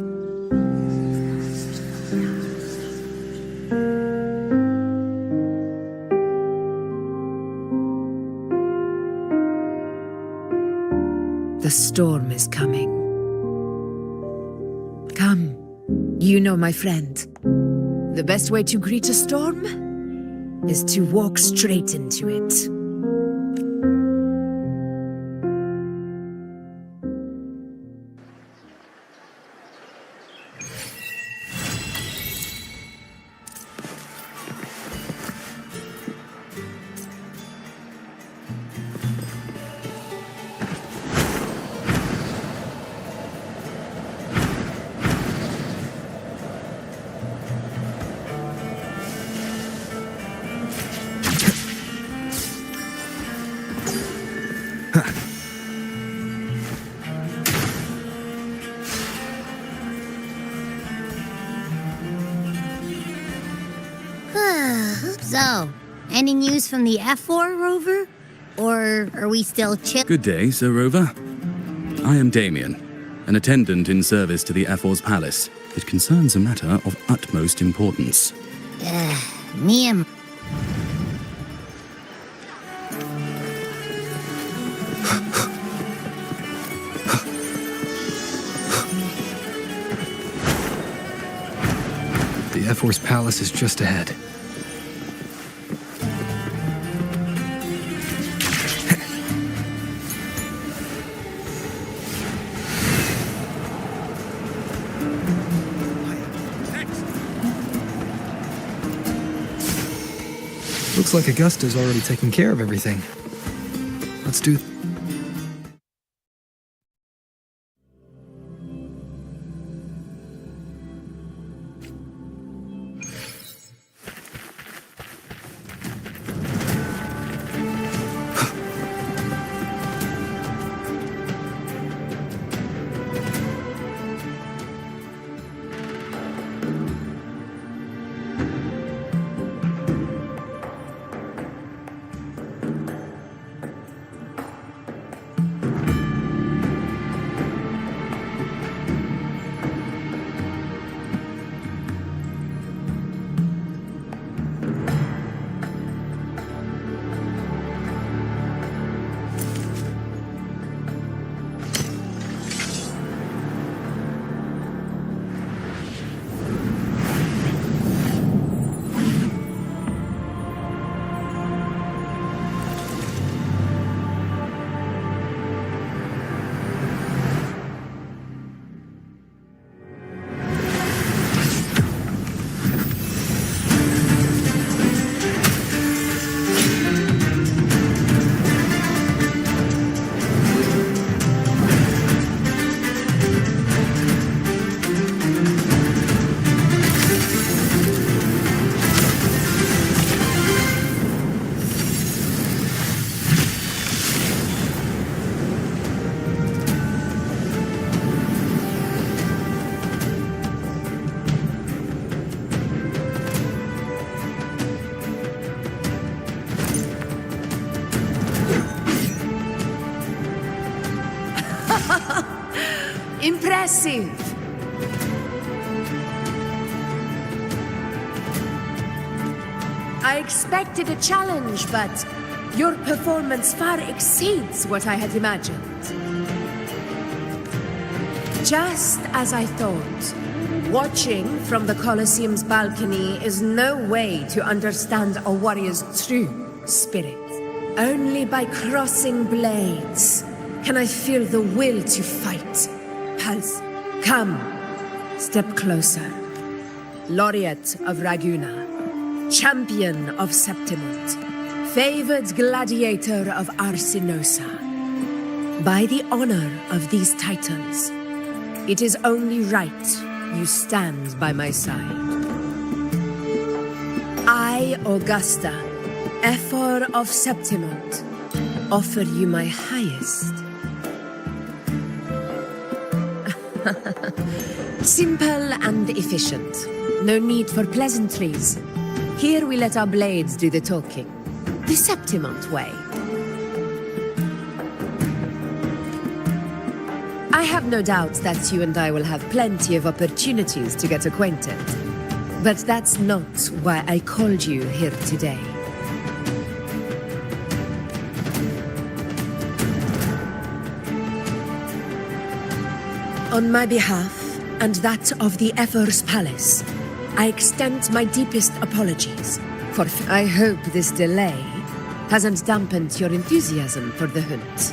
The storm is coming. Come, you know my friend. The best way to greet a storm is to walk straight into it. So, any news from the F4, Rover? Or are we still chill? Good day, Sir Rover. I am Damien, an attendant in service to the F4's palace. It concerns a matter of utmost importance. Me and... The F4's palace is just ahead. Looks like Augusta's already taken care of everything. Let's do... Impressive! I expected a challenge, but your performance far exceeds what I had imagined. Just as I thought, watching from the Colosseum's balcony is no way to understand a warrior's true spirit. Only by crossing blades can I feel the will to fight. Pulse, come, step closer. Laureate of Raguna, champion of Septimont, favored gladiator of Arsinosa. By the honor of these titles, it is only right you stand by my side. I, Augusta, Ephor of Septimont, offer you my highest. Simple and efficient. No need for pleasantries. Here we let our blades do the talking. The Septimont way. I have no doubt that you and I will have plenty of opportunities to get acquainted. But that's not why I called you here today. On my behalf, and that of the Ephor's Palace, I extend my deepest apologies for... I hope this delay hasn't dampened your enthusiasm for the hunt.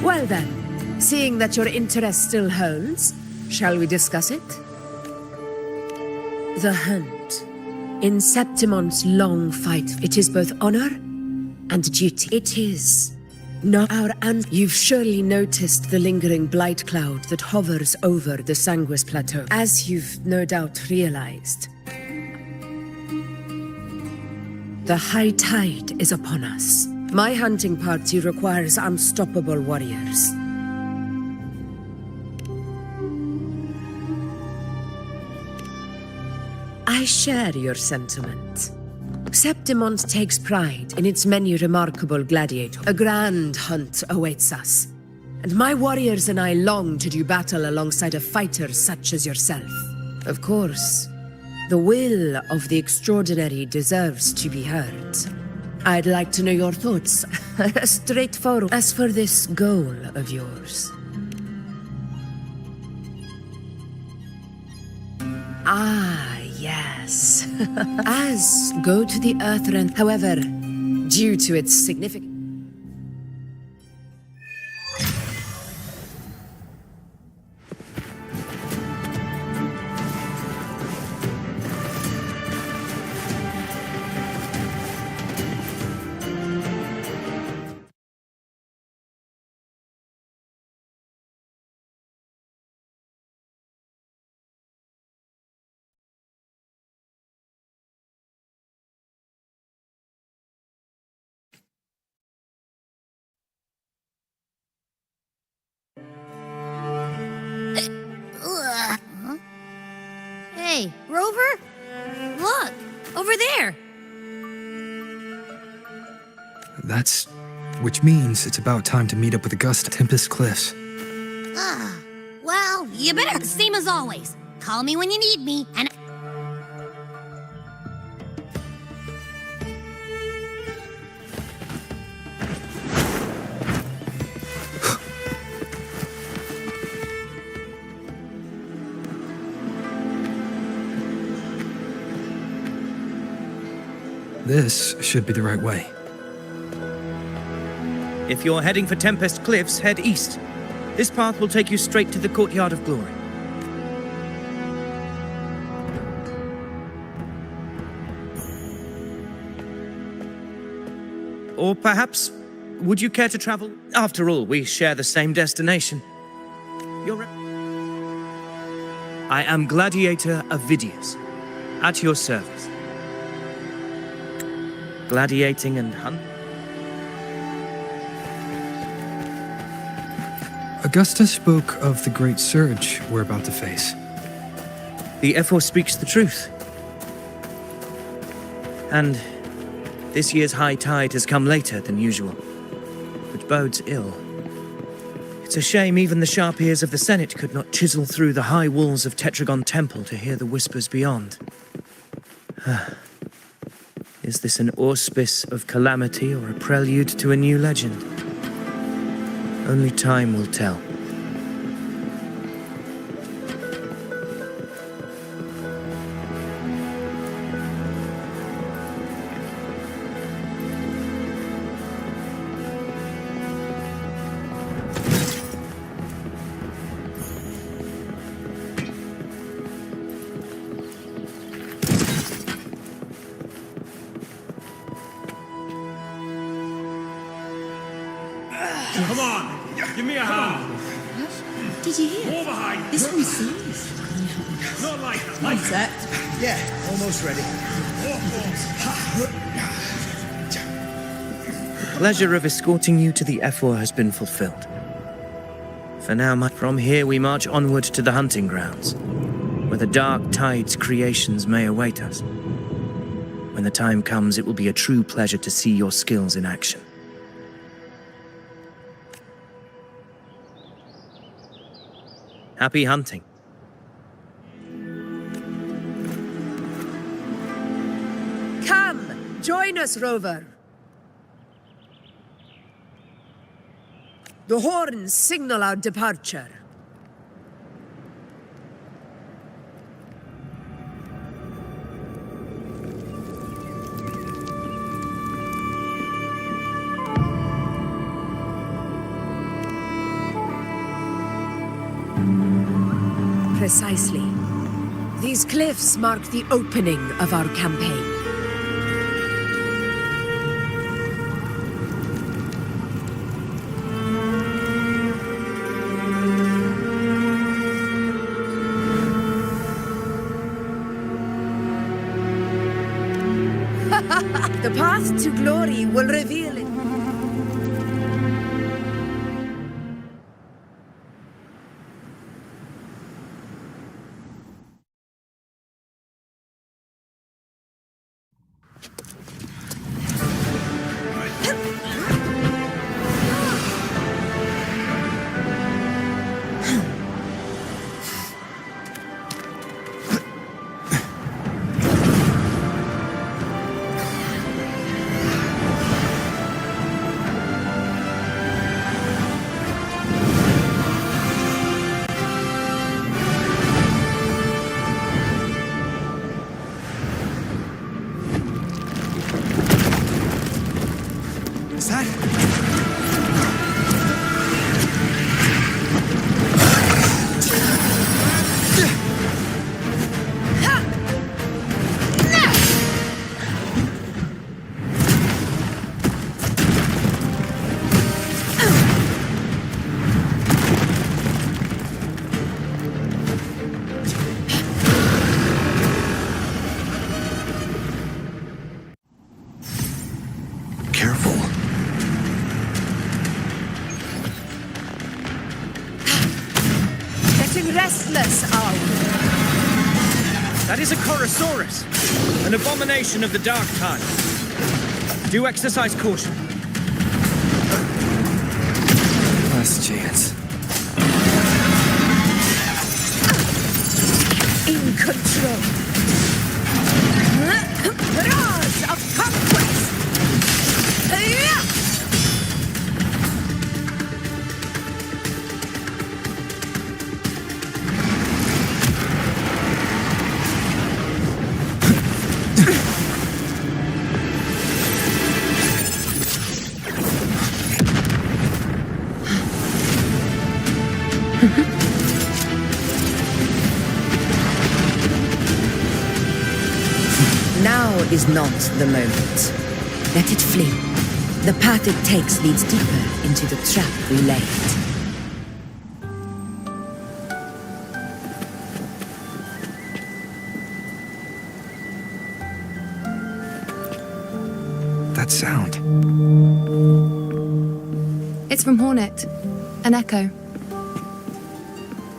Well then, seeing that your interest still holds, shall we discuss it? The hunt. In Septimont's long fight, it is both honor and duty. It is not our You've surely noticed the lingering blight cloud that hovers over the Sanguis Plateau, as you've no doubt realized. The high tide is upon us. My hunting party requires unstoppable warriors. I share your sentiment. Septimont takes pride in its many remarkable gladiators. A grand hunt awaits us, and my warriors and I long to do battle alongside a fighter such as yourself. Of course, the will of the extraordinary deserves to be heard. I'd like to know your thoughts. Straightforward. As for this goal of yours... Ah, yes. As go to the Earthrealm. However, due to its significance... Hey, Rover? Look, over there. That's... which means it's about time to meet up with Augusta. Tempest Cliffs. Well, you better. Same as always. Call me when you need me, and... This should be the right way. If you're heading for Tempest Cliffs, head east. This path will take you straight to the Courtyard of Glory. Or perhaps, would you care to travel? After all, we share the same destination. I am Gladiator Avidius, at your service. Gladiating and hunt. Augusta spoke of the great surge we're about to face. The Ephor speaks the truth. And This year's high tide has come later than usual, which bodes ill. It's a shame even the sharp ears of the Senate could not chisel through the high walls of Tetragon Temple to hear the whispers beyond. Is this an auspice of calamity or a prelude to a new legend? Only time will tell. Come on, give me a hand. Did you hear? More behind. This one's serious. Not like that. Like Set? Yeah, almost ready. Pleasure of escorting you to the F4 has been fulfilled. For now, from here we march onward to the hunting grounds, where the dark tide's creations may await us. When the time comes, it will be a true pleasure to see your skills in action. Happy hunting. Come, join us, Rover. The horns signal our departure. Precisely. These cliffs mark the opening of our campaign. The path to glory will reveal it. That is a Chorosaurus, an abomination of the dark tide. Do exercise caution. Last chance. In control. Roars of conquest. Now is not the moment. Let it flee. The path it takes leads deeper into the trap we laid. That sound. It's from Hornet. An echo.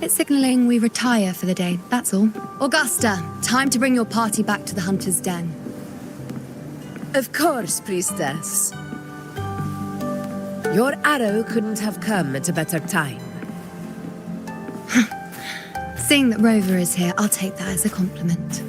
It's signaling we retire for the day, that's all. Augusta, time to bring your party back to the Hunter's Den. Of course, priestess. Your arrow couldn't have come at a better time. Seeing that Rover is here, I'll take that as a compliment.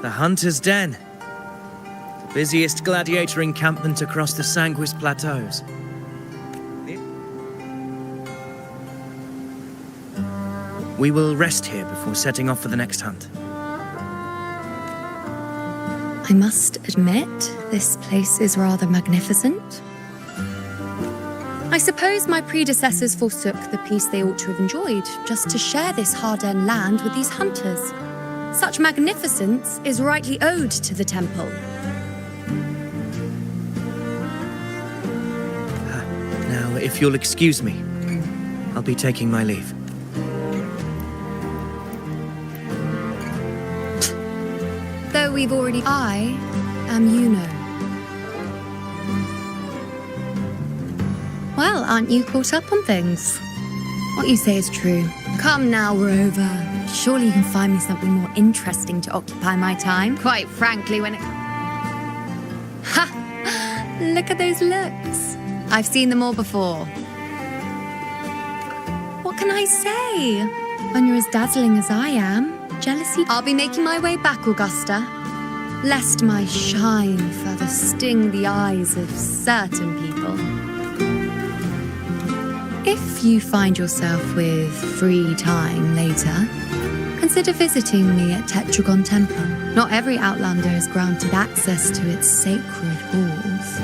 The Hunter's Den. The busiest gladiator encampment across the Sanguis Plateaus. We will rest here before setting off for the next hunt. I must admit, this place is rather magnificent. I suppose my predecessors forsook the peace they ought to have enjoyed, just to share this hard-earned land with these hunters. Such magnificence is rightly owed to the temple. Now, if you'll excuse me, I'll be taking my leave. Though we've already... I am Yuno. Well, aren't you caught up on things? What you say is true. Come now, Rover. Surely you can find me something more interesting to occupy my time. Quite frankly, when it... Ha! Look at those looks. I've seen them all before. What can I say? When you're as dazzling as I am, jealousy... I'll be making my way back, Augusta, lest my shine further sting the eyes of certain people. If you find yourself with free time later, consider visiting me at Tetragon Temple. Not every Outlander is granted access to its sacred halls.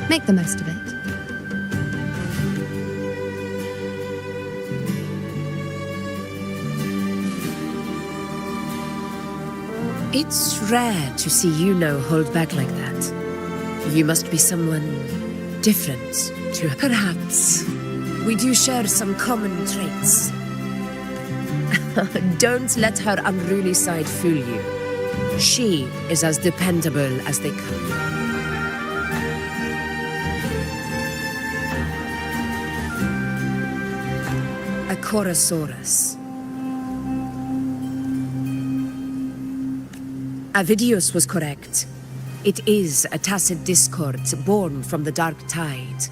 Make the most of it. It's rare to see Yuno hold back like that. You must be someone different to her. Perhaps we do share some common traits. Don't let her unruly side fool you. She is as dependable as they come. A Chorosaurus. Avidius was correct. It is a tacit discord born from the Dark Tide.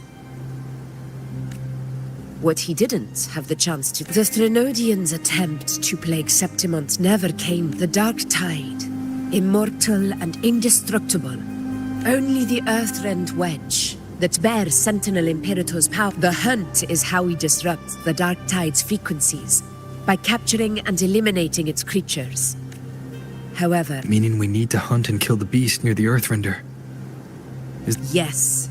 What he didn't have the chance to... The Threnodians' attempt to plague Septimont never came. The Dark Tide, immortal and indestructible. Only the Earthrend Wedge that bears Sentinel Imperator's power. The hunt is how we disrupt the Dark Tide's frequencies, by capturing and eliminating its creatures. However... Meaning we need to hunt and kill the beast near the Earthrender. Yes.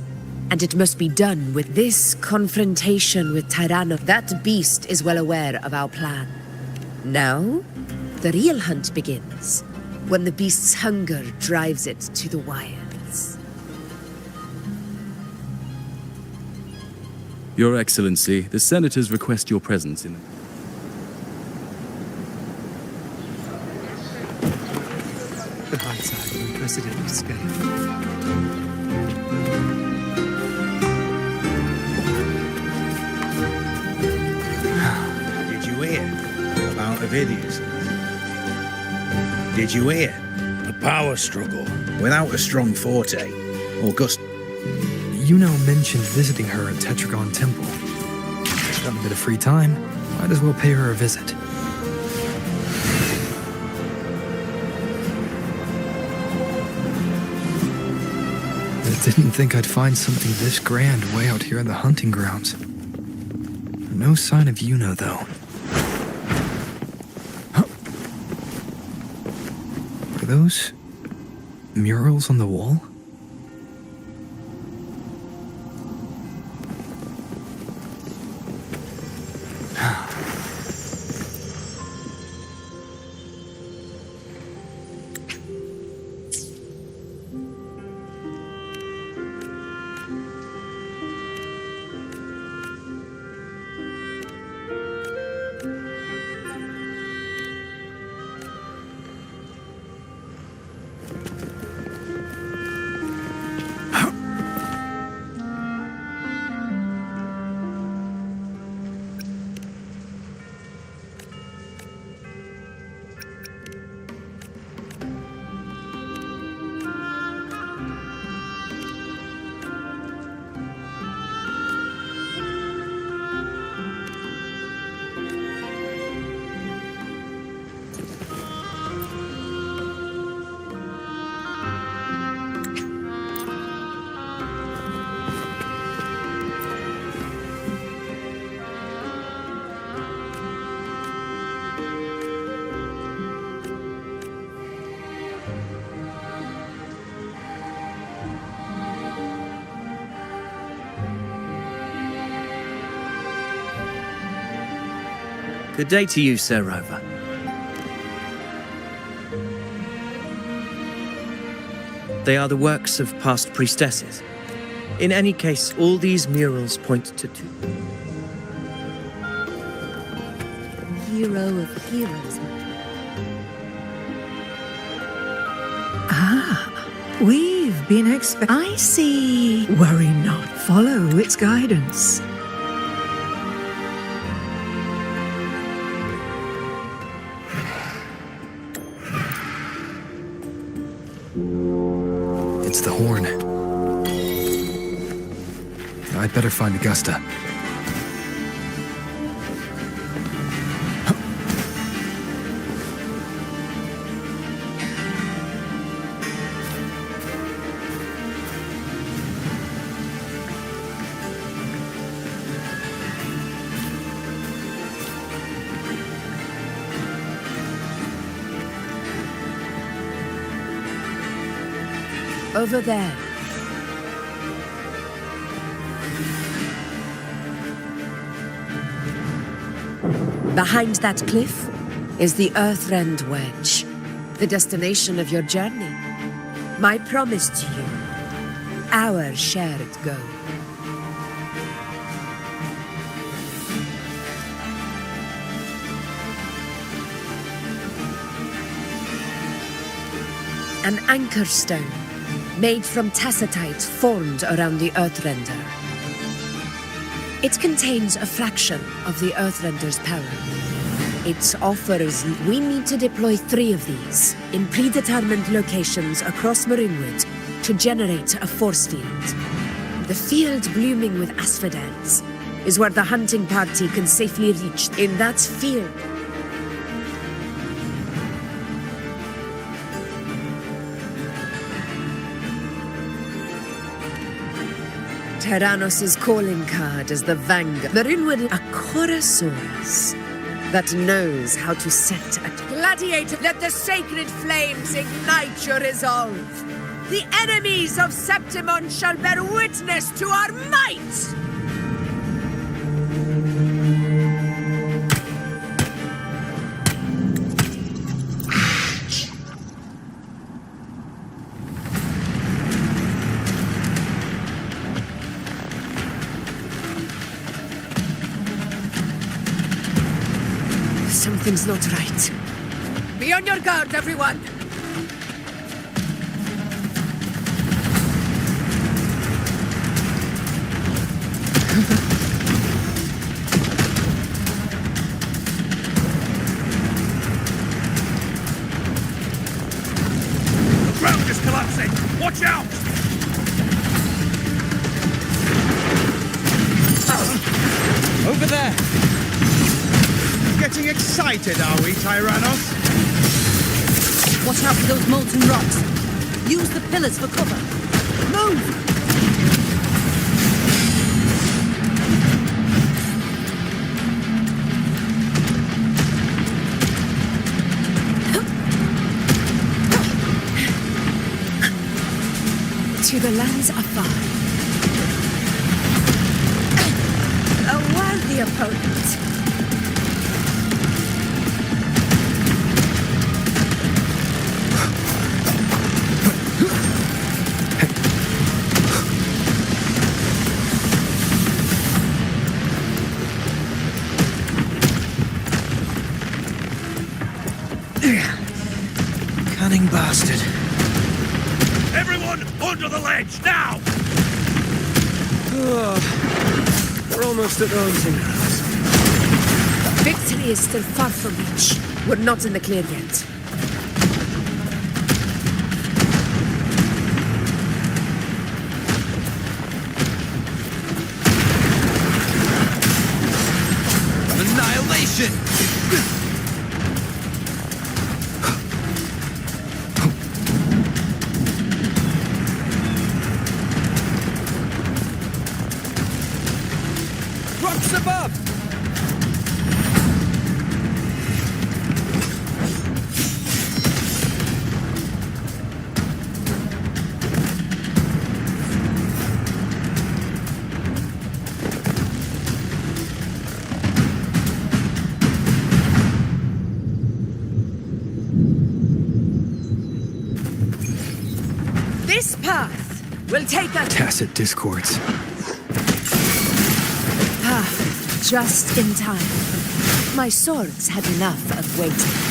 And it must be done with this confrontation with Tyranno. That beast is well aware of our plan. Now, the real hunt begins, when the beast's hunger drives it to the wilds. Your Excellency, the Senators request your presence in... The heights are unprecedentedly scale. Did you hear about Avidius? Did you hear? A power struggle without a strong forte. August. Yuno mentioned visiting her at Tetragon Temple. Got a bit of free time. Might as well pay her a visit. I didn't think I'd find something this grand way out here in the hunting grounds. No sign of Yuno, though. Huh. Are those murals on the wall? Good day to you, Sir Rover. They are the works of past priestesses. In any case, all these murals point to two. Hero of heroes. We've been I see. Worry not. Follow its guidance. It's the horn. I'd better find Augusta. Over there. Behind that cliff is the Earthrend Wedge, the destination of your journey. My promise to you, our shared goal. An anchor stone made from tacitite formed around the Earthrender. It contains a fraction of the Earthrender's power. It offers... We need to deploy 3 of these in predetermined locations across Marinwood to generate a force field. The field blooming with asphodels is where the hunting party can safely reach. In that field... Tyrannos' calling card is the vanguard. Marinwood, a Chorosaurus that knows how to set a gladiator. Let the sacred flames ignite your resolve. The enemies of Septimon shall bear witness to our might! Something's not right. Be on your guard, everyone! The ground is collapsing! Watch out! Over there! Getting excited, are we, Tyrannos? Watch out for those molten rocks. Use the pillars for cover. Move! To the lands afar. A worthy opponent. Cunning bastard. Everyone, onto the ledge, now! We're almost at the hunting grounds. Victory is still far from reach. We're not in the clear yet. Annihilation! Rocks above! path will take us. Tacit discords. Just in time. My swords had enough of waiting.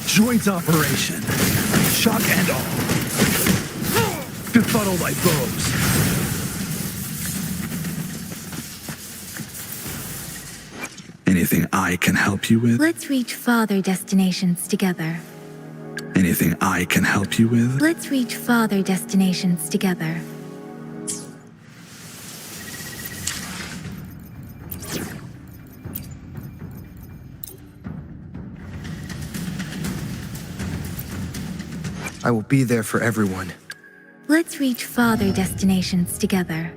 Joint operation. Shock and all. Befuddle my foes. Anything I can help you with? Let's reach farther destinations together. Anything I can help you with? Let's reach farther destinations together. I will be there for everyone. Let's reach farther destinations together.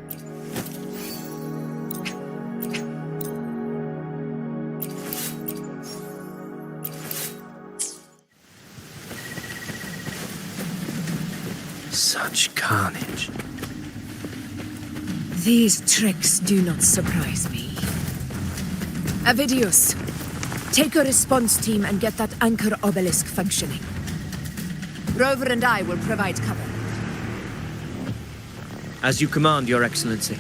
Such carnage. These tricks do not surprise me. Avidius, take a response team and get that anchor obelisk functioning. Rover and I will provide cover. As you command, Your Excellency.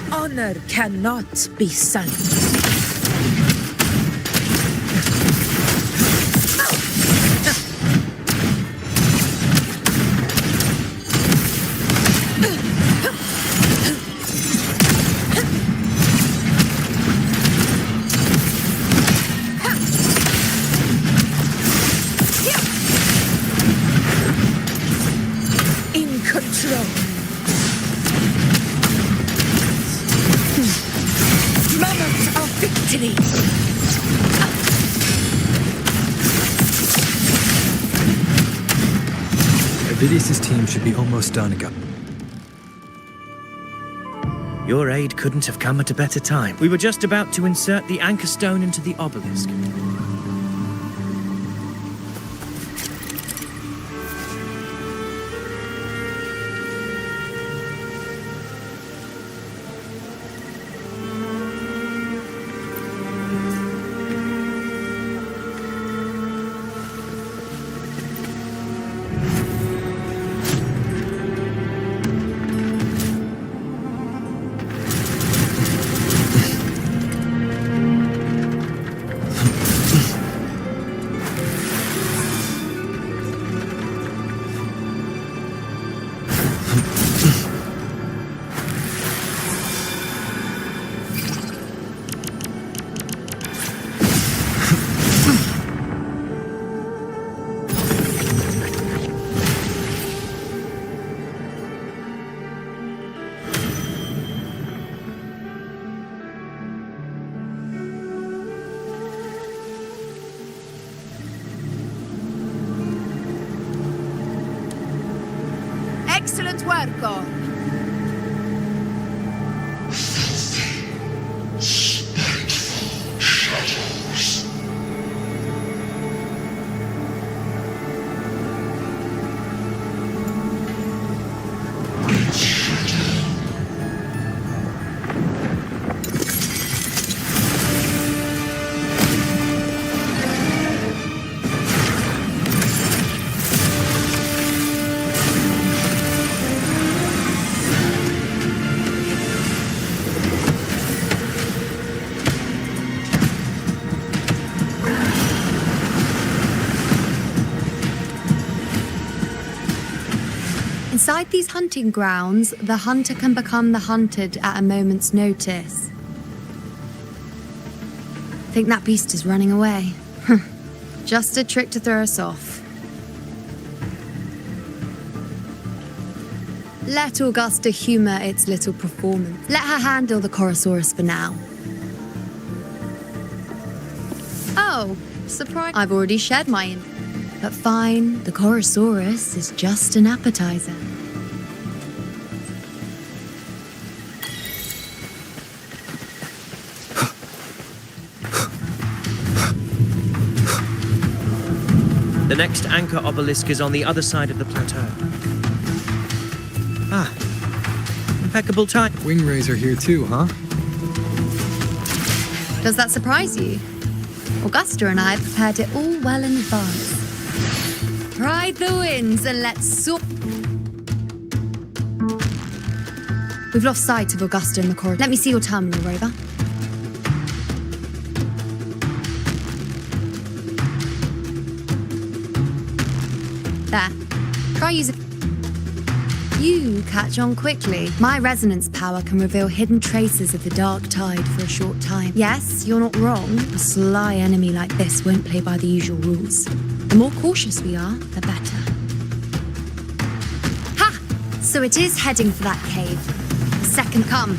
Honor cannot be sullied. Avidius' team should be almost done again. Your aid couldn't have come at a better time. We were just about to insert the anchor stone into the obelisk. Excellent work, God. Inside these hunting grounds, the hunter can become the hunted at a moment's notice. Think that beast is running away? Just a trick to throw us off. Let Augusta humor its little performance. Let her handle the Chorosaurus for now. Oh, surprise. I've already shared my But fine, the Chorosaurus is just an appetizer. The next anchor obelisk is on the other side of the plateau. Ah, impeccable time. Wing rays are here too, huh? Does that surprise you? Augusta and I prepared it all well in advance. Ride the winds and let's soar. We've lost sight of Augusta in the corridor. Let me see your terminal, Rover. There. Try using... You catch on quickly. My resonance power can reveal hidden traces of the dark tide for a short time. Yes, you're not wrong. A sly enemy like this won't play by the usual rules. The more cautious we are, the better. Ha! So it is heading for that cave. The second come.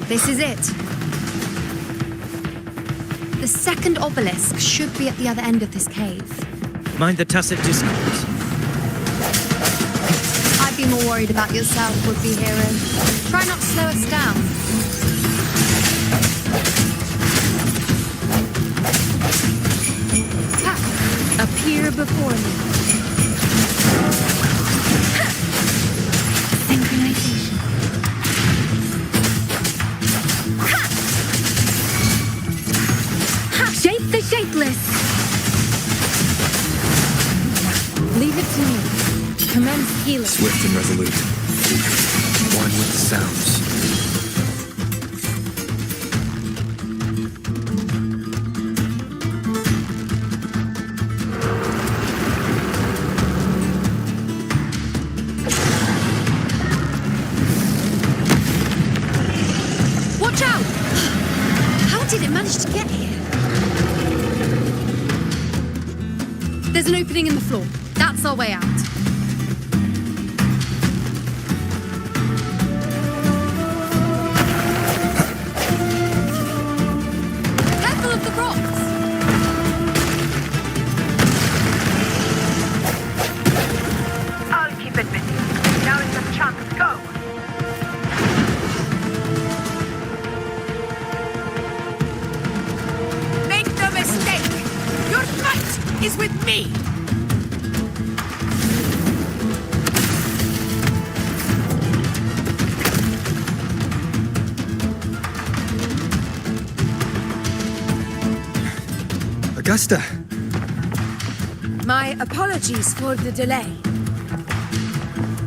This is it. The second obelisk should be at the other end of this cave. Mind the tacit discourse. I'd be more worried about yourself, would-be hero. Try not to slow us down. Ha! Appear before me. Synchronization. Shape the shapeless! Leave it to me. Commence healing. Swift and resolute. One with the sounds. Watch out! How did it manage to get here? There's an opening in the floor. That's our way out. Careful of the rocks! I'll keep it busy. Now is the chance. Go! Make no mistake! Your fight is with me! Augusta! My apologies for the delay.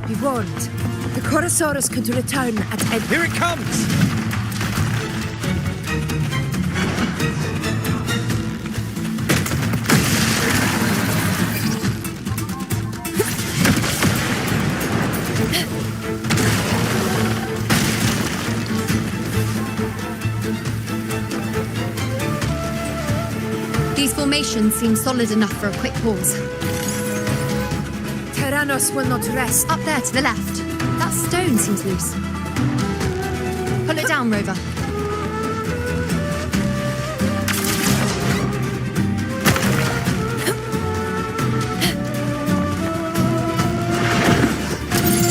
Be warned, the Chorosaurus could return at any... Here it comes! These formations seem solid enough for a quick pause. Terra Tyrannos will not rest. Up there to the left. That stone seems loose. Pull it down, Rover.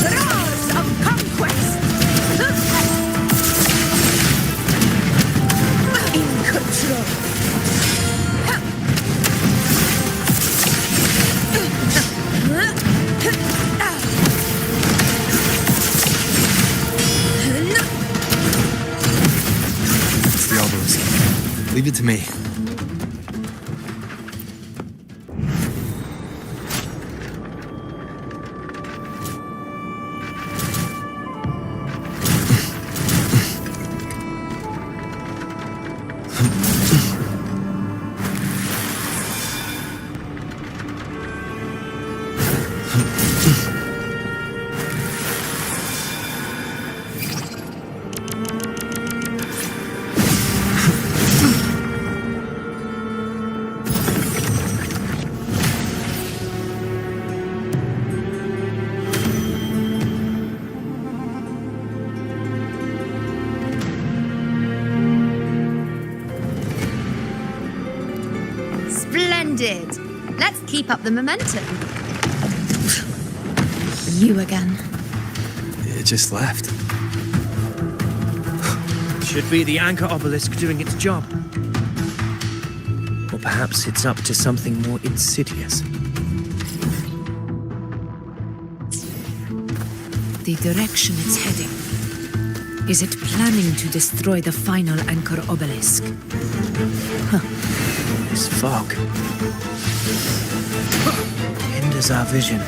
Roars of conquest! In control. It's the obelisk. Leave it to me. Splendid. Let's keep up the momentum. You again. It just left. Should be the anchor obelisk doing its job. Or perhaps it's up to something more insidious. The direction it's heading. Is it planning to destroy the final anchor obelisk? This fog hinders our vision.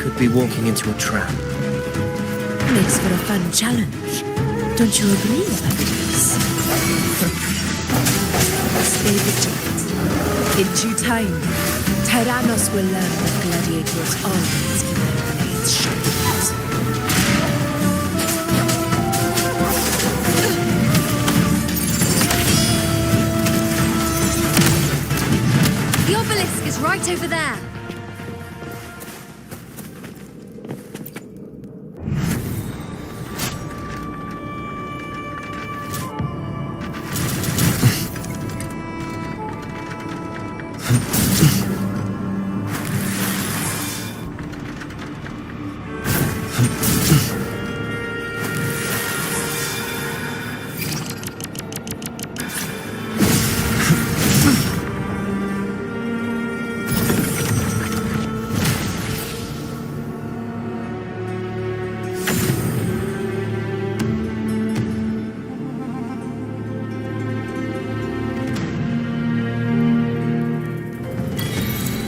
Could be walking into a trap. Makes for a fun challenge. Don't you agree, Resonators? Stay vigilant. In due time, Tyrannos will learn that gladiators always keep their blades sharp. The obelisk is right over there.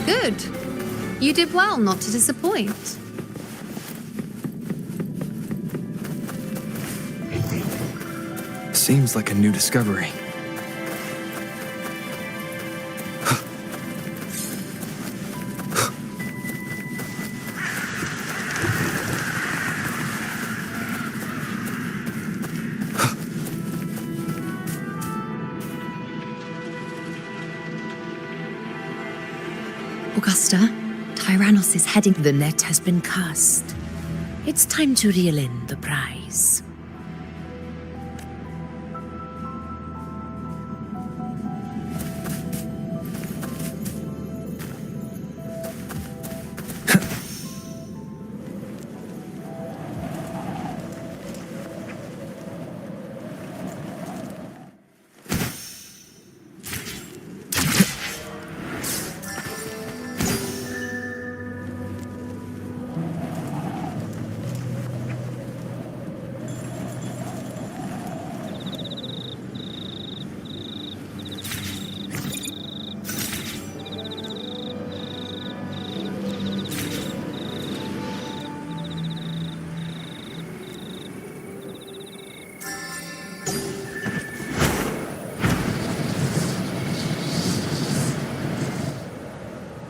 Good. You did well not to disappoint. Seems like a new discovery. Augusta, Tyrannos is heading. The net has been cast. It's time to reel in the prize.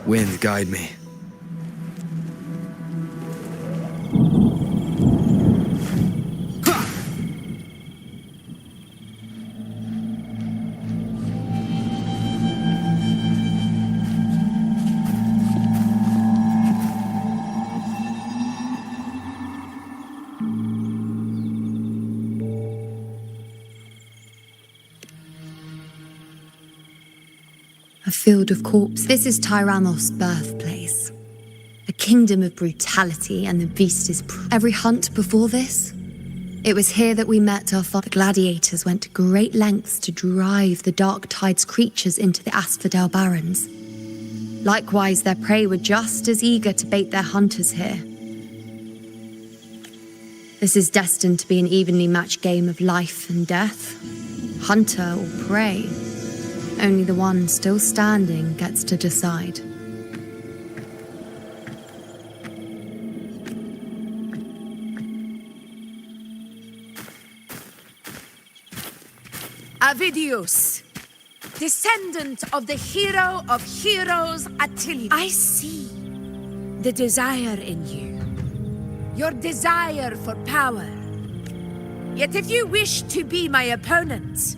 Wind, guide me. A field of corpses. This is Tyrannos' birthplace. A kingdom of brutality, and the beast is every hunt before this. It was here that we met our father. The gladiators went to great lengths to drive the Dark Tide's creatures into the Asphodel Barrens. Likewise, their prey were just as eager to bait their hunters here. This is destined to be an evenly matched game of life and death. Hunter or prey. Only the one still standing gets to decide. Avidius, descendant of the hero of heroes, Attila. I see the desire in you. Your desire for power. Yet if you wish to be my opponent,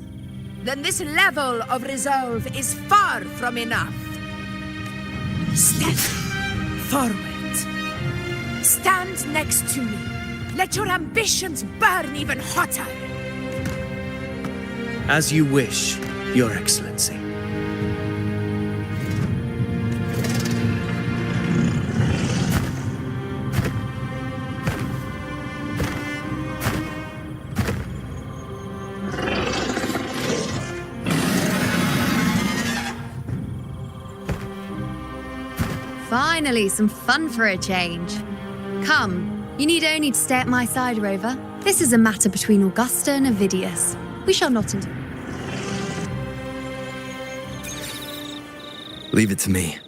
then this level of resolve is far from enough. Step forward. Stand next to me. Let your ambitions burn even hotter. As you wish, Your Excellency. Finally, some fun for a change. Come, you need only to stay at my side, Rover. This is a matter between Augusta and Avidius. We shall not interfere. Leave it to me.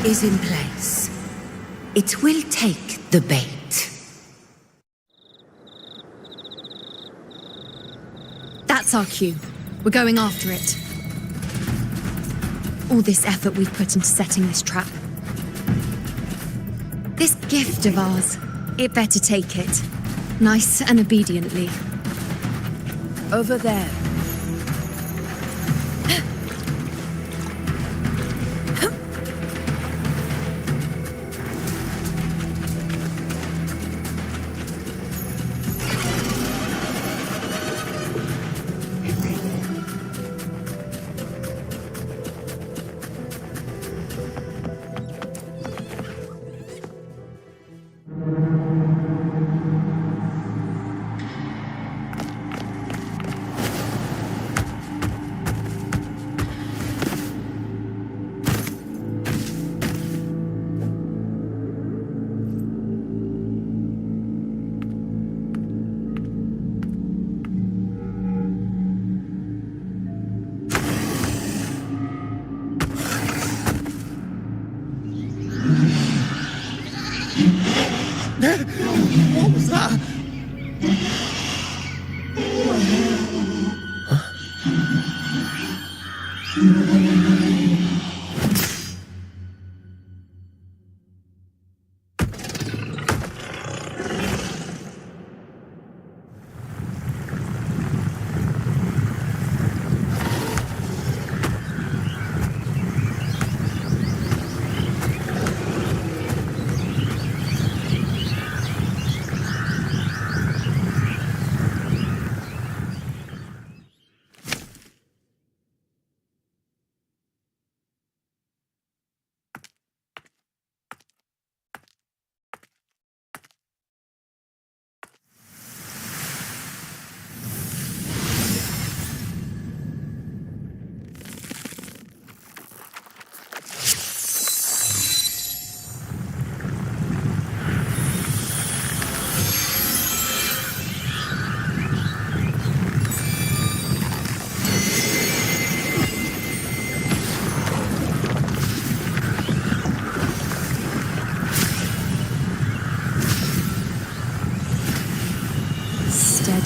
Is in place. It will take the bait. That's our cue. We're going after it. All this effort we've put into setting this trap. This gift of ours, it better take it. Nice and obediently. Over there.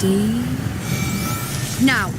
Deep. Now.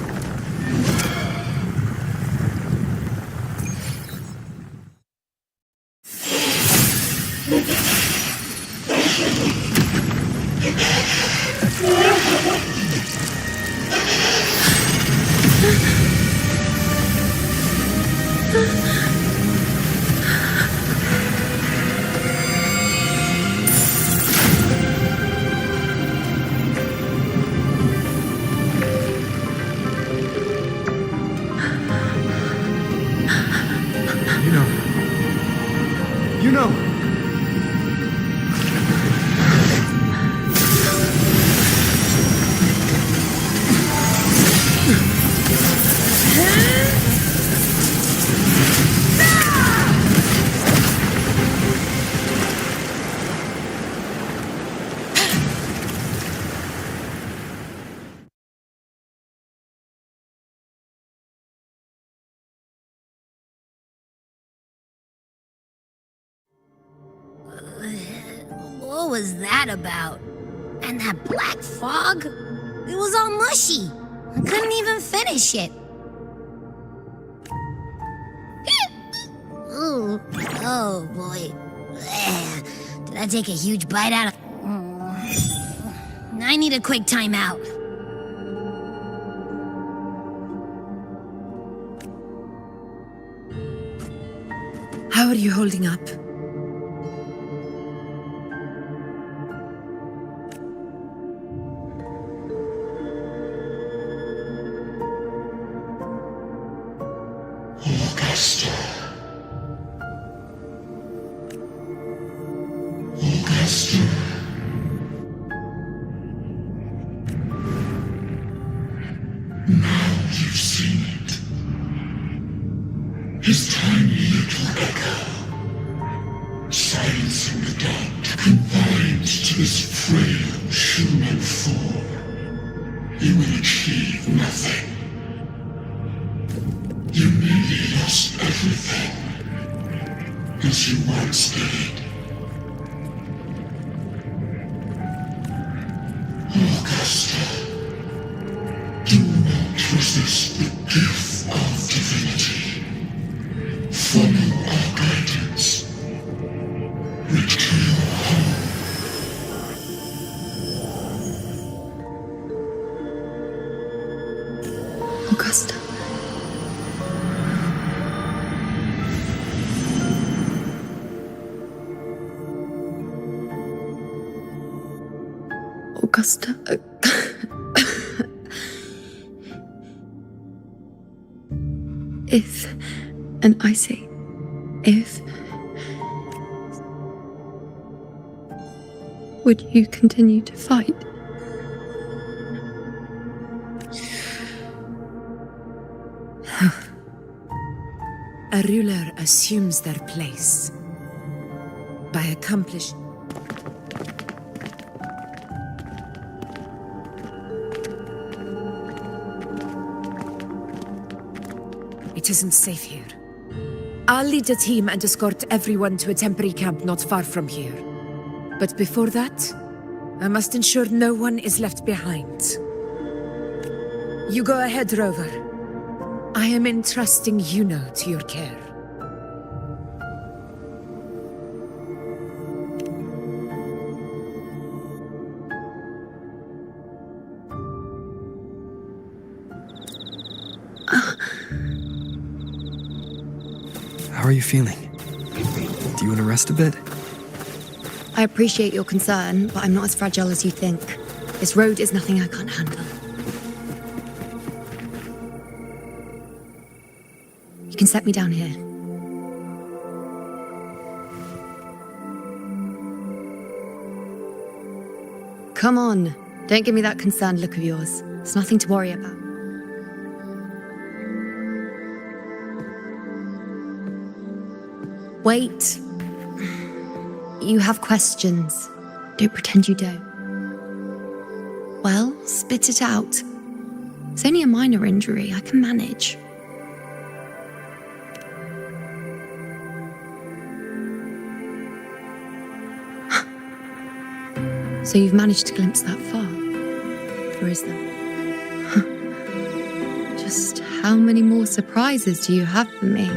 You know. What was that about? And that black fog? It was all mushy. I couldn't even finish it. Ooh, oh boy. Did I take a huge bite out of... I need a quick timeout. How are you holding up? Now you've seen it. His tiny little echo, silencing the dark, confined to this frail human form. He will achieve nothing. You nearly lost everything, as you once did. Augusta. Do not resist the gift of divinity. Follow our guidance. Reach to your home. Augusta. Augusta. If, and I say, if, would you continue to fight? A ruler assumes their place by accomplishing. It isn't safe here. I'll lead a team and escort everyone to a temporary camp not far from here. But before that, I must ensure no one is left behind. You go ahead, Rover. I am entrusting Yuno to your care. How are you feeling? Do you want to rest a bit? I appreciate your concern, but I'm not as fragile as you think. This road is nothing I can't handle. You can set me down here. Come on. Don't give me that concerned look of yours. It's nothing to worry about. Wait. You have questions. Don't pretend you don't. Well, spit it out. It's only a minor injury. I can manage. So you've managed to glimpse that far. Rover is them. Just how many more surprises do you have for me?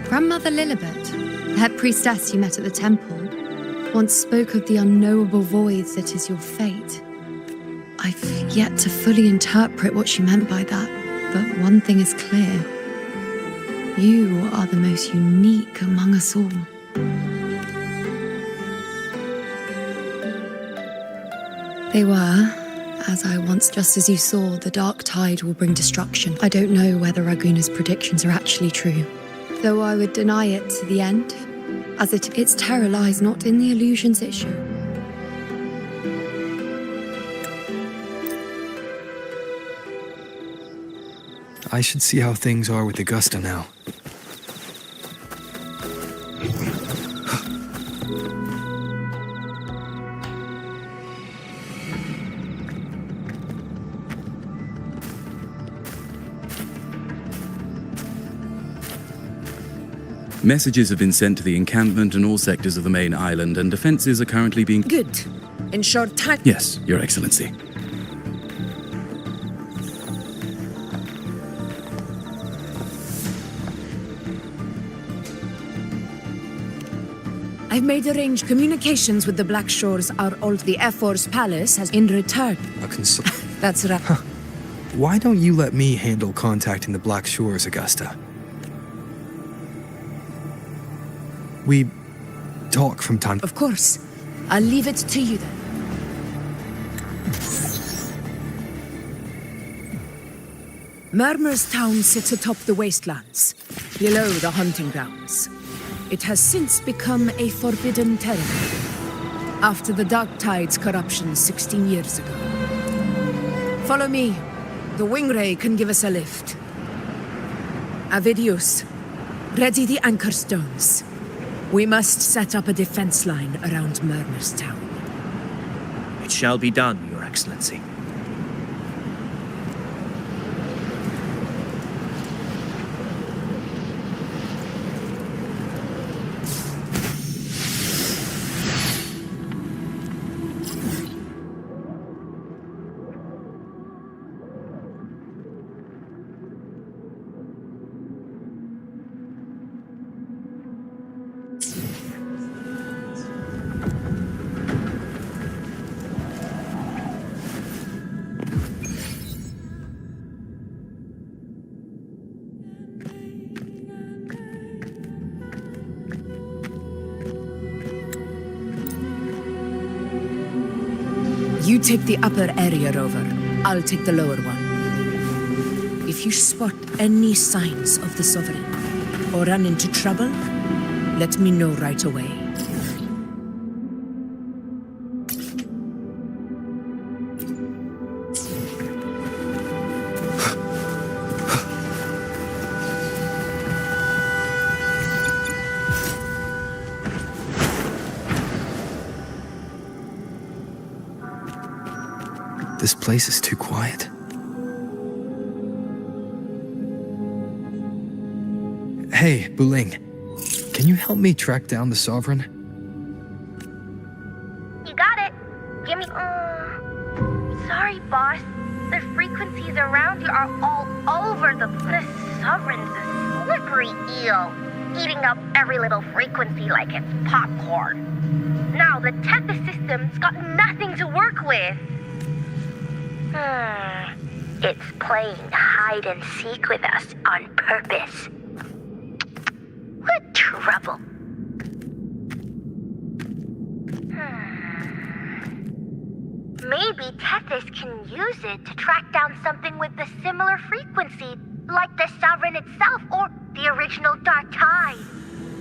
Grandmother Lilibet, the head priestess you met at the temple, once spoke of the unknowable voids that is your fate. I've yet to fully interpret what she meant by that, but one thing is clear. You are the most unique among us all. They were, as I once just as you saw, the dark tide will bring destruction. I don't know whether Raguna's predictions are actually true, though I would deny it to the end, as its terror lies not in the illusions it shows. I should see how things are with Augusta now. Messages have been sent to the encampment and all sectors of the main island, and defenses are currently being... Good. In short time... Yes, Your Excellency. I've made arranged communications with the Black Shores. The Air Force Palace has in return. That's right. Why don't you let me handle contacting the Black Shores, Augusta? We talk from time... Of course. I'll leave it to you then. Murmur's town sits atop the wastelands, below the hunting grounds. It has since become a forbidden territory, after the Dark Tide's corruption 16 years ago. Follow me. The Wingray can give us a lift. Avidius, ready the anchor stones. We must set up a defense line around Murmur's town. It shall be done, Your Excellency. You take the upper area, Rover. I'll take the lower one. If you spot any signs of the Sovereign, or run into trouble, let me know right away. This place is too quiet. Hey, Buling. Can you help me track down the Sovereign? You got it. Give me... sorry, boss. The frequencies around you are all over the place. The Sovereign's a slippery eel, eating up every little frequency like it's popcorn. Now the Tethys system's got nothing to work with. It's playing hide and seek with us on purpose. What trouble? Maybe Tethys can use it to track down something with a similar frequency, like the Sovereign itself or the original Dark Tide.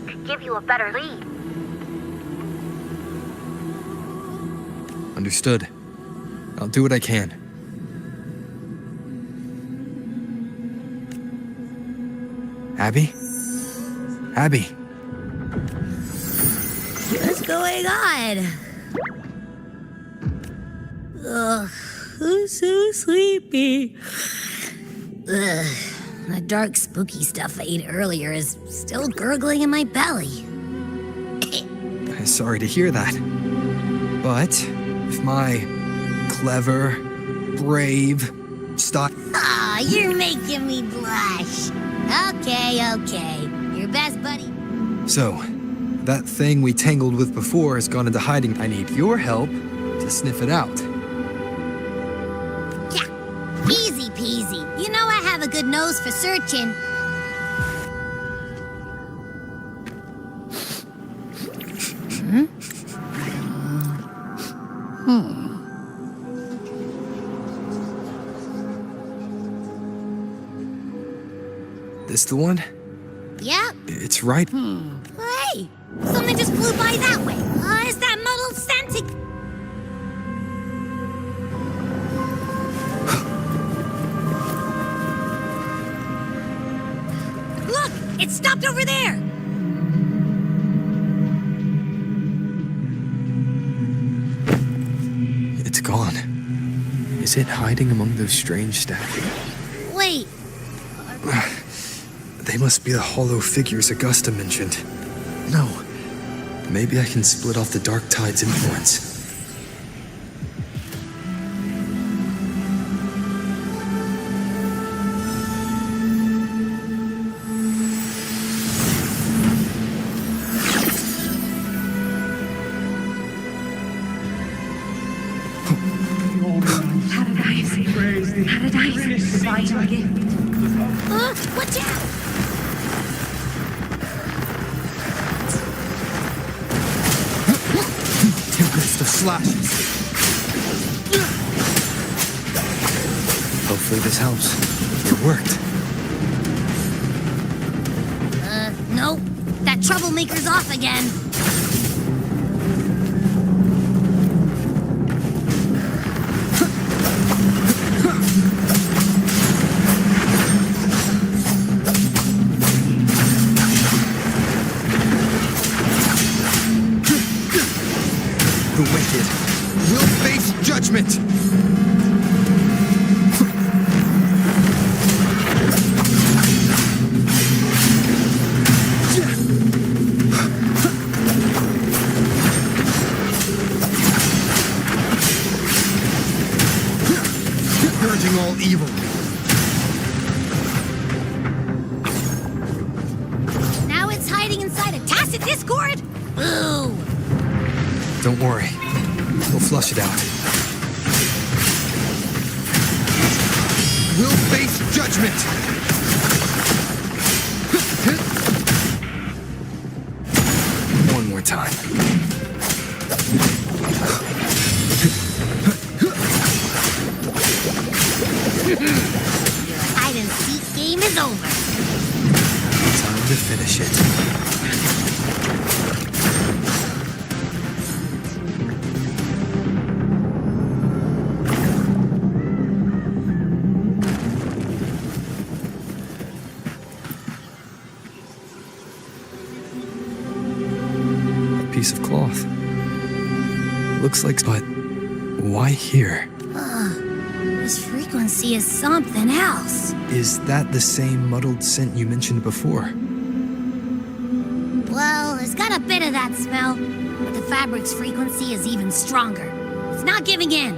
Could give you a better lead. Understood. I'll do what I can. Abby? Abby? What's going on? Ugh, I'm so sleepy. Ugh, the dark, spooky stuff I ate earlier is still gurgling in my belly. Sorry to hear that. But if my clever, brave. Stop. Aw, you're making me blush. Okay. Your best buddy. So, that thing we tangled with before has gone into hiding. I need your help to sniff it out. Yeah, easy peasy. You know I have a good nose for searching. This the one? Yep. It's right. Hey, something just flew by that way. Is that muddled Santa? Look, it stopped over there. It's gone. Is it hiding among those strange statues? Wait. They must be the hollow figures Augusta mentioned. No. Maybe I can split off the Dark Tide's influence. Paradise, vital gift. Watch out! Tempest of slashes. Hopefully this helps. It worked. Nope. That troublemaker's off again. The wicked will face judgment! Purging all evil. Now it's hiding inside a tacit discord? Boo! Don't worry. We'll flush it out. We'll face judgment! One more time. Your hide-and-seek game is over. Time to finish it. Piece of cloth. Looks like, but why here? This frequency is something else. Is that the same muddled scent you mentioned before? Well, it's got a bit of that smell, but the fabric's frequency is even stronger. It's not giving in.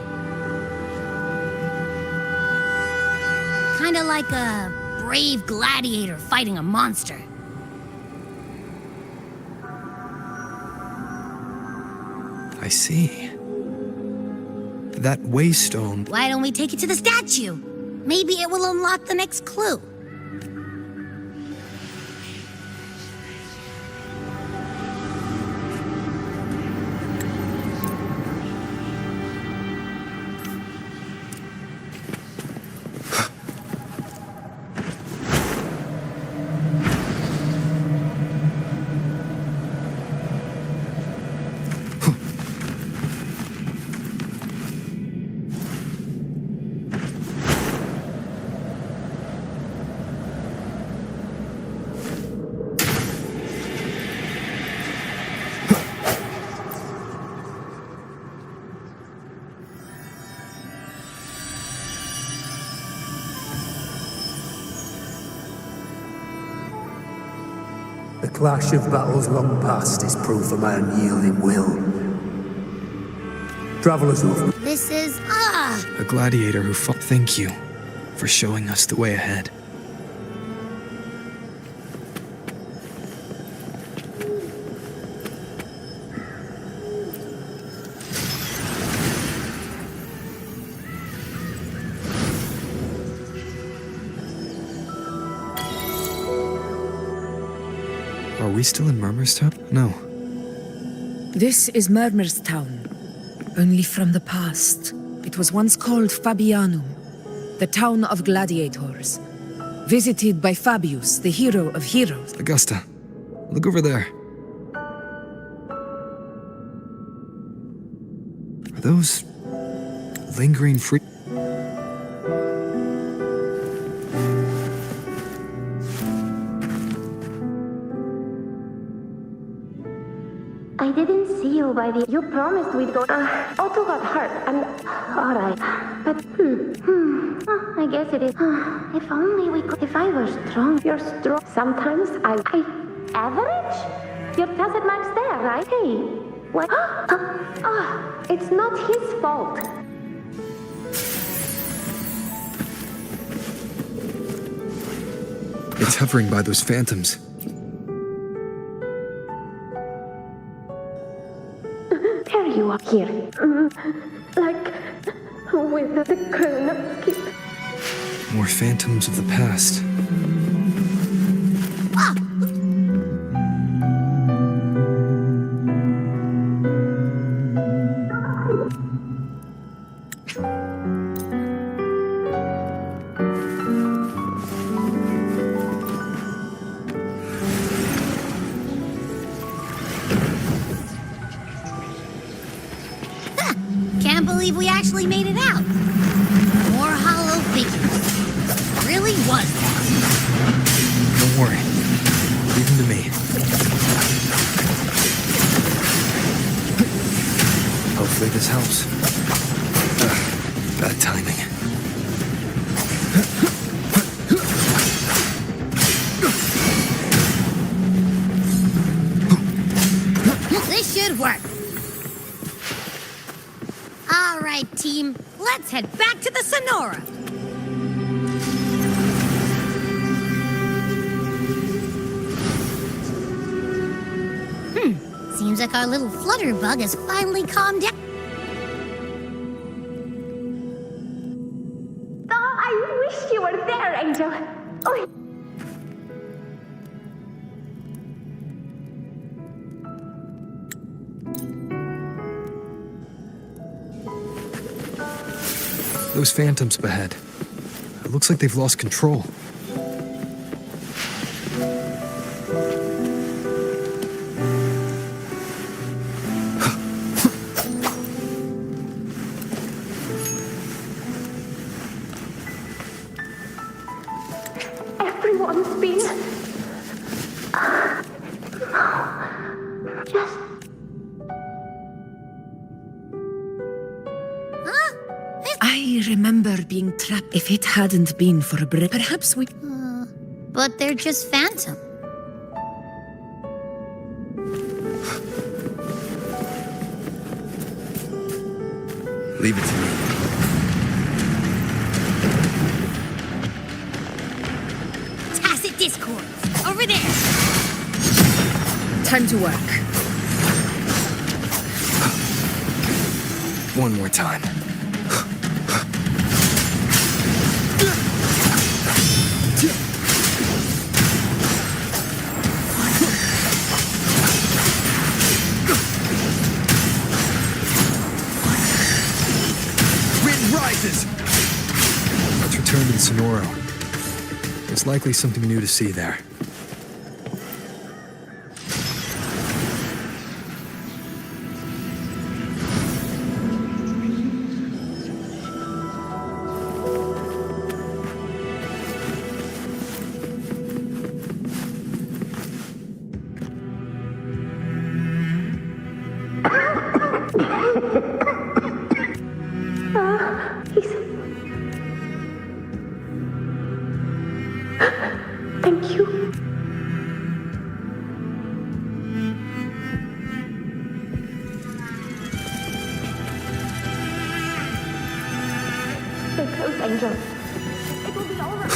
Kinda like a brave gladiator fighting a monster. I see. That waystone. Why don't we take it to the statue? Maybe it will unlock the next clue. The clash of battles long past is proof of my unyielding will. Travelers of... This is, A gladiator who fought. Thank you for showing us the way ahead. Are we still in Murmur's Town? No. This is Murmur's Town, only from the past. It was once called Fabianum, the town of gladiators, visited by Fabius, the hero of heroes. Augusta, look over there. Are those lingering free? I didn't see you by the... You promised we'd go... Otto got hurt, and... Alright. But, I guess it is... if only we could... If I were strong... You're strong. Sometimes I... Average? Your tacit mark's there, right? Hey, what... it's not his fault. It's hovering by those phantoms. There you are here. Like with the crown of skip. More phantoms of the past. can't believe we actually made it out. More hollow figures. Really was that. Don't worry. Leave them to me. Hopefully this helps. Bad timing. This should work. All right, team. Let's head back to the Sonora. Seems like our little flutterbug has finally calmed down. Oh, I wish you were there, Angel. Oh. Those phantoms up ahead. It looks like they've lost control. Everyone's been... just... I remember being trapped. If it hadn't been for a break, perhaps we... But they're just phantom. Leave it to me. Tacit discord. Over there. Time to work. One more time. Let's return to the Sonoro. There's likely something new to see there. Thank you. Angel. It will be all right.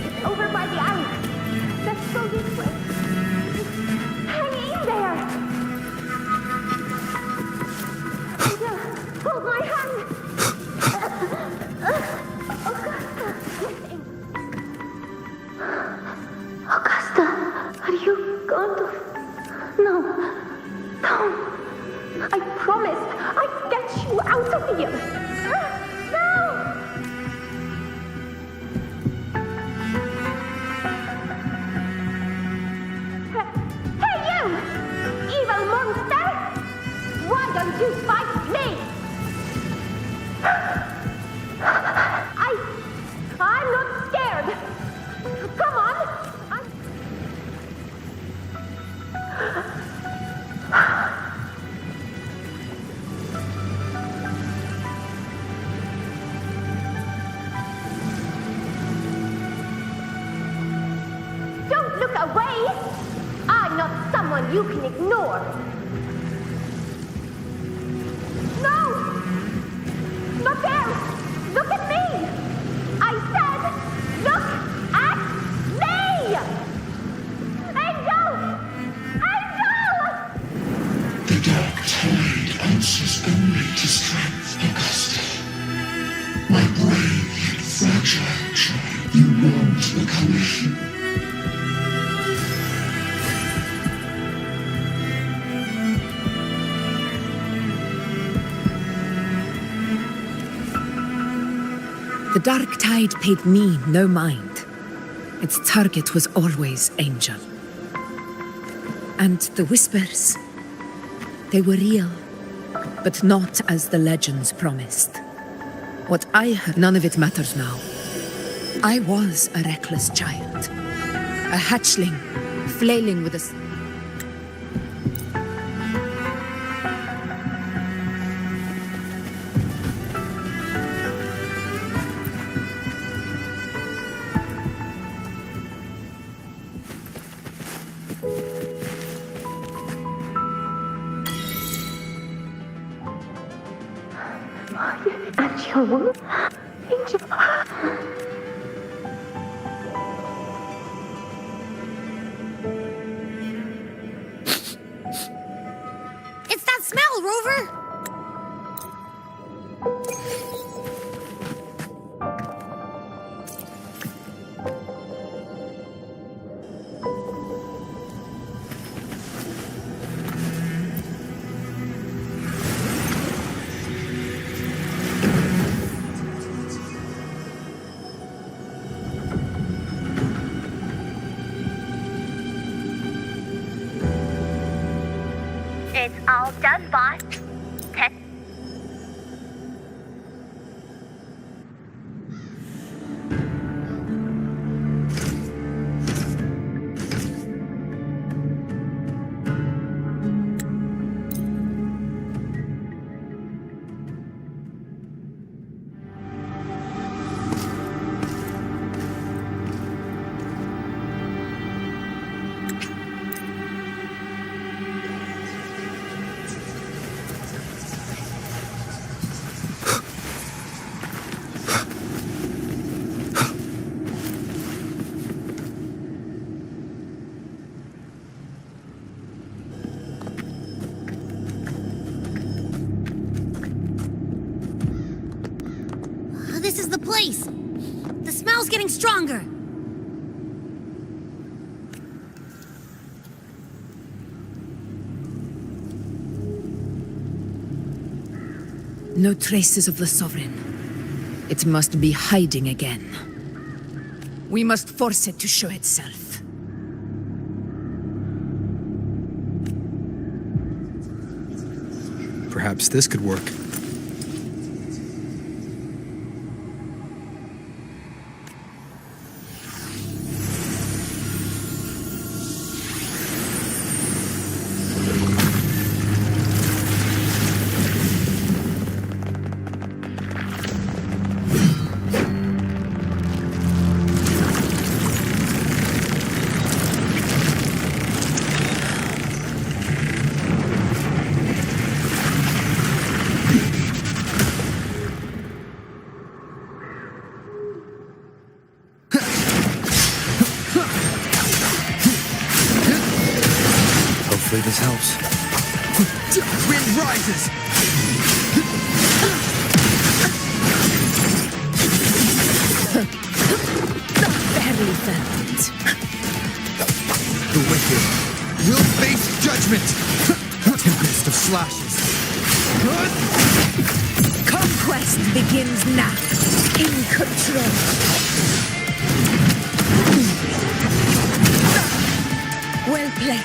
It's over by the alley. Let's go this way. Hang in there. Angel, hold my hand. Augusta, are you going to... No. Don't. I promised I'd get you out of here. No! Hey, you! Evil monster! Why don't you fight me? I'm not scared. Come on. Don't look away. I'm not someone you can ignore. No! Not there! Look at me! I said, look at me! Angel! Angel! The dark tide answers only to strength, Augusta. My brave yet fragile child, you wronged the commission. The dark tide paid me no mind. Its target was always Angel. And the whispers, they were real, but not as the legends promised. What I heard, none of it matters now. I was a reckless child, a hatchling, flailing with a... Angel. Angel. It's that smell, Rover! It's all done, boss. This is the place. The smell's getting stronger. No traces of the Sovereign. It must be hiding again. We must force it to show itself. Perhaps this could work. Hopefully this helps. Wind rises! Barely felt it. The wicked will face judgment! Tempest of slashes. Conquest begins now. In control. Well played.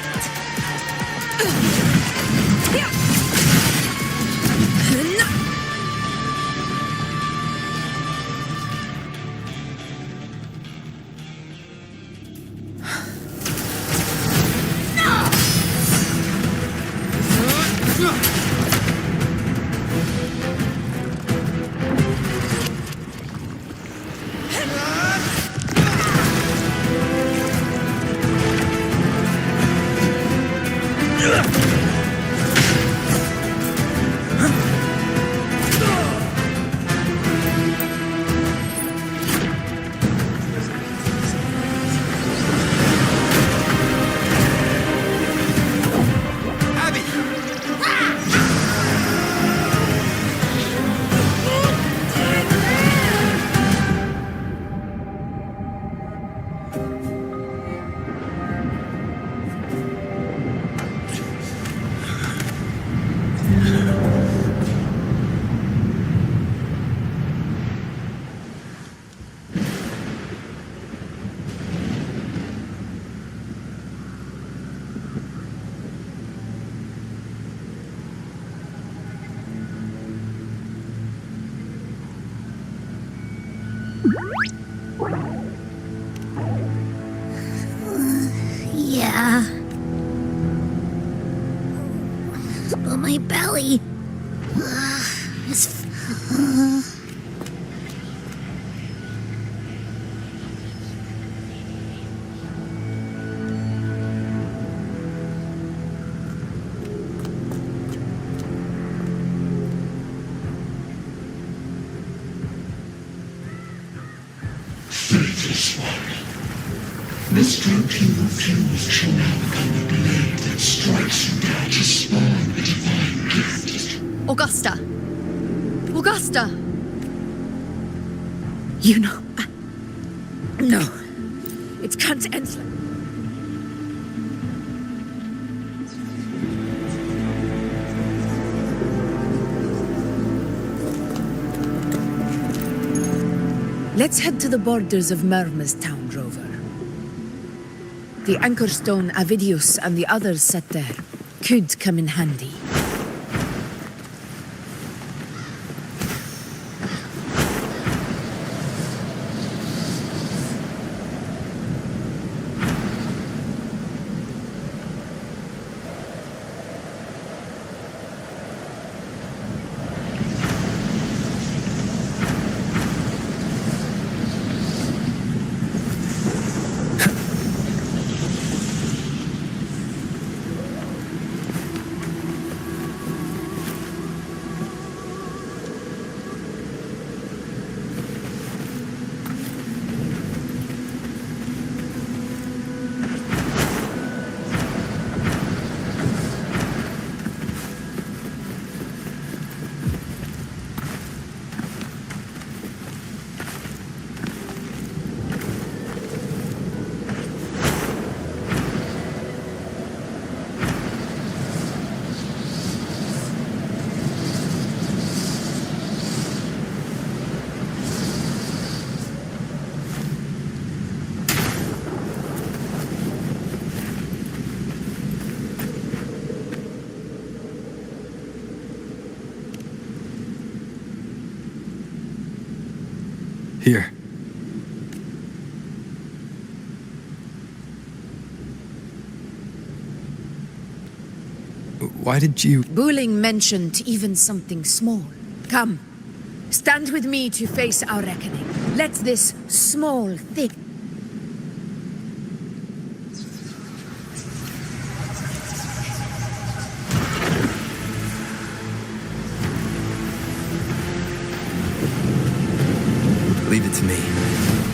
Yeah. But my belly is. Fate is one. This broken refused shall now become the blade that strikes you down to spawn a divine gift. Augusta! Augusta! You know. No. It can't end. Let's head to the borders of Murma's town, Rover. The anchor stone Avidius and the others set there could come in handy. Here. Why did you... Bulling mentioned even something small. Come, stand with me to face our reckoning. Let this small thing... Leave it to me.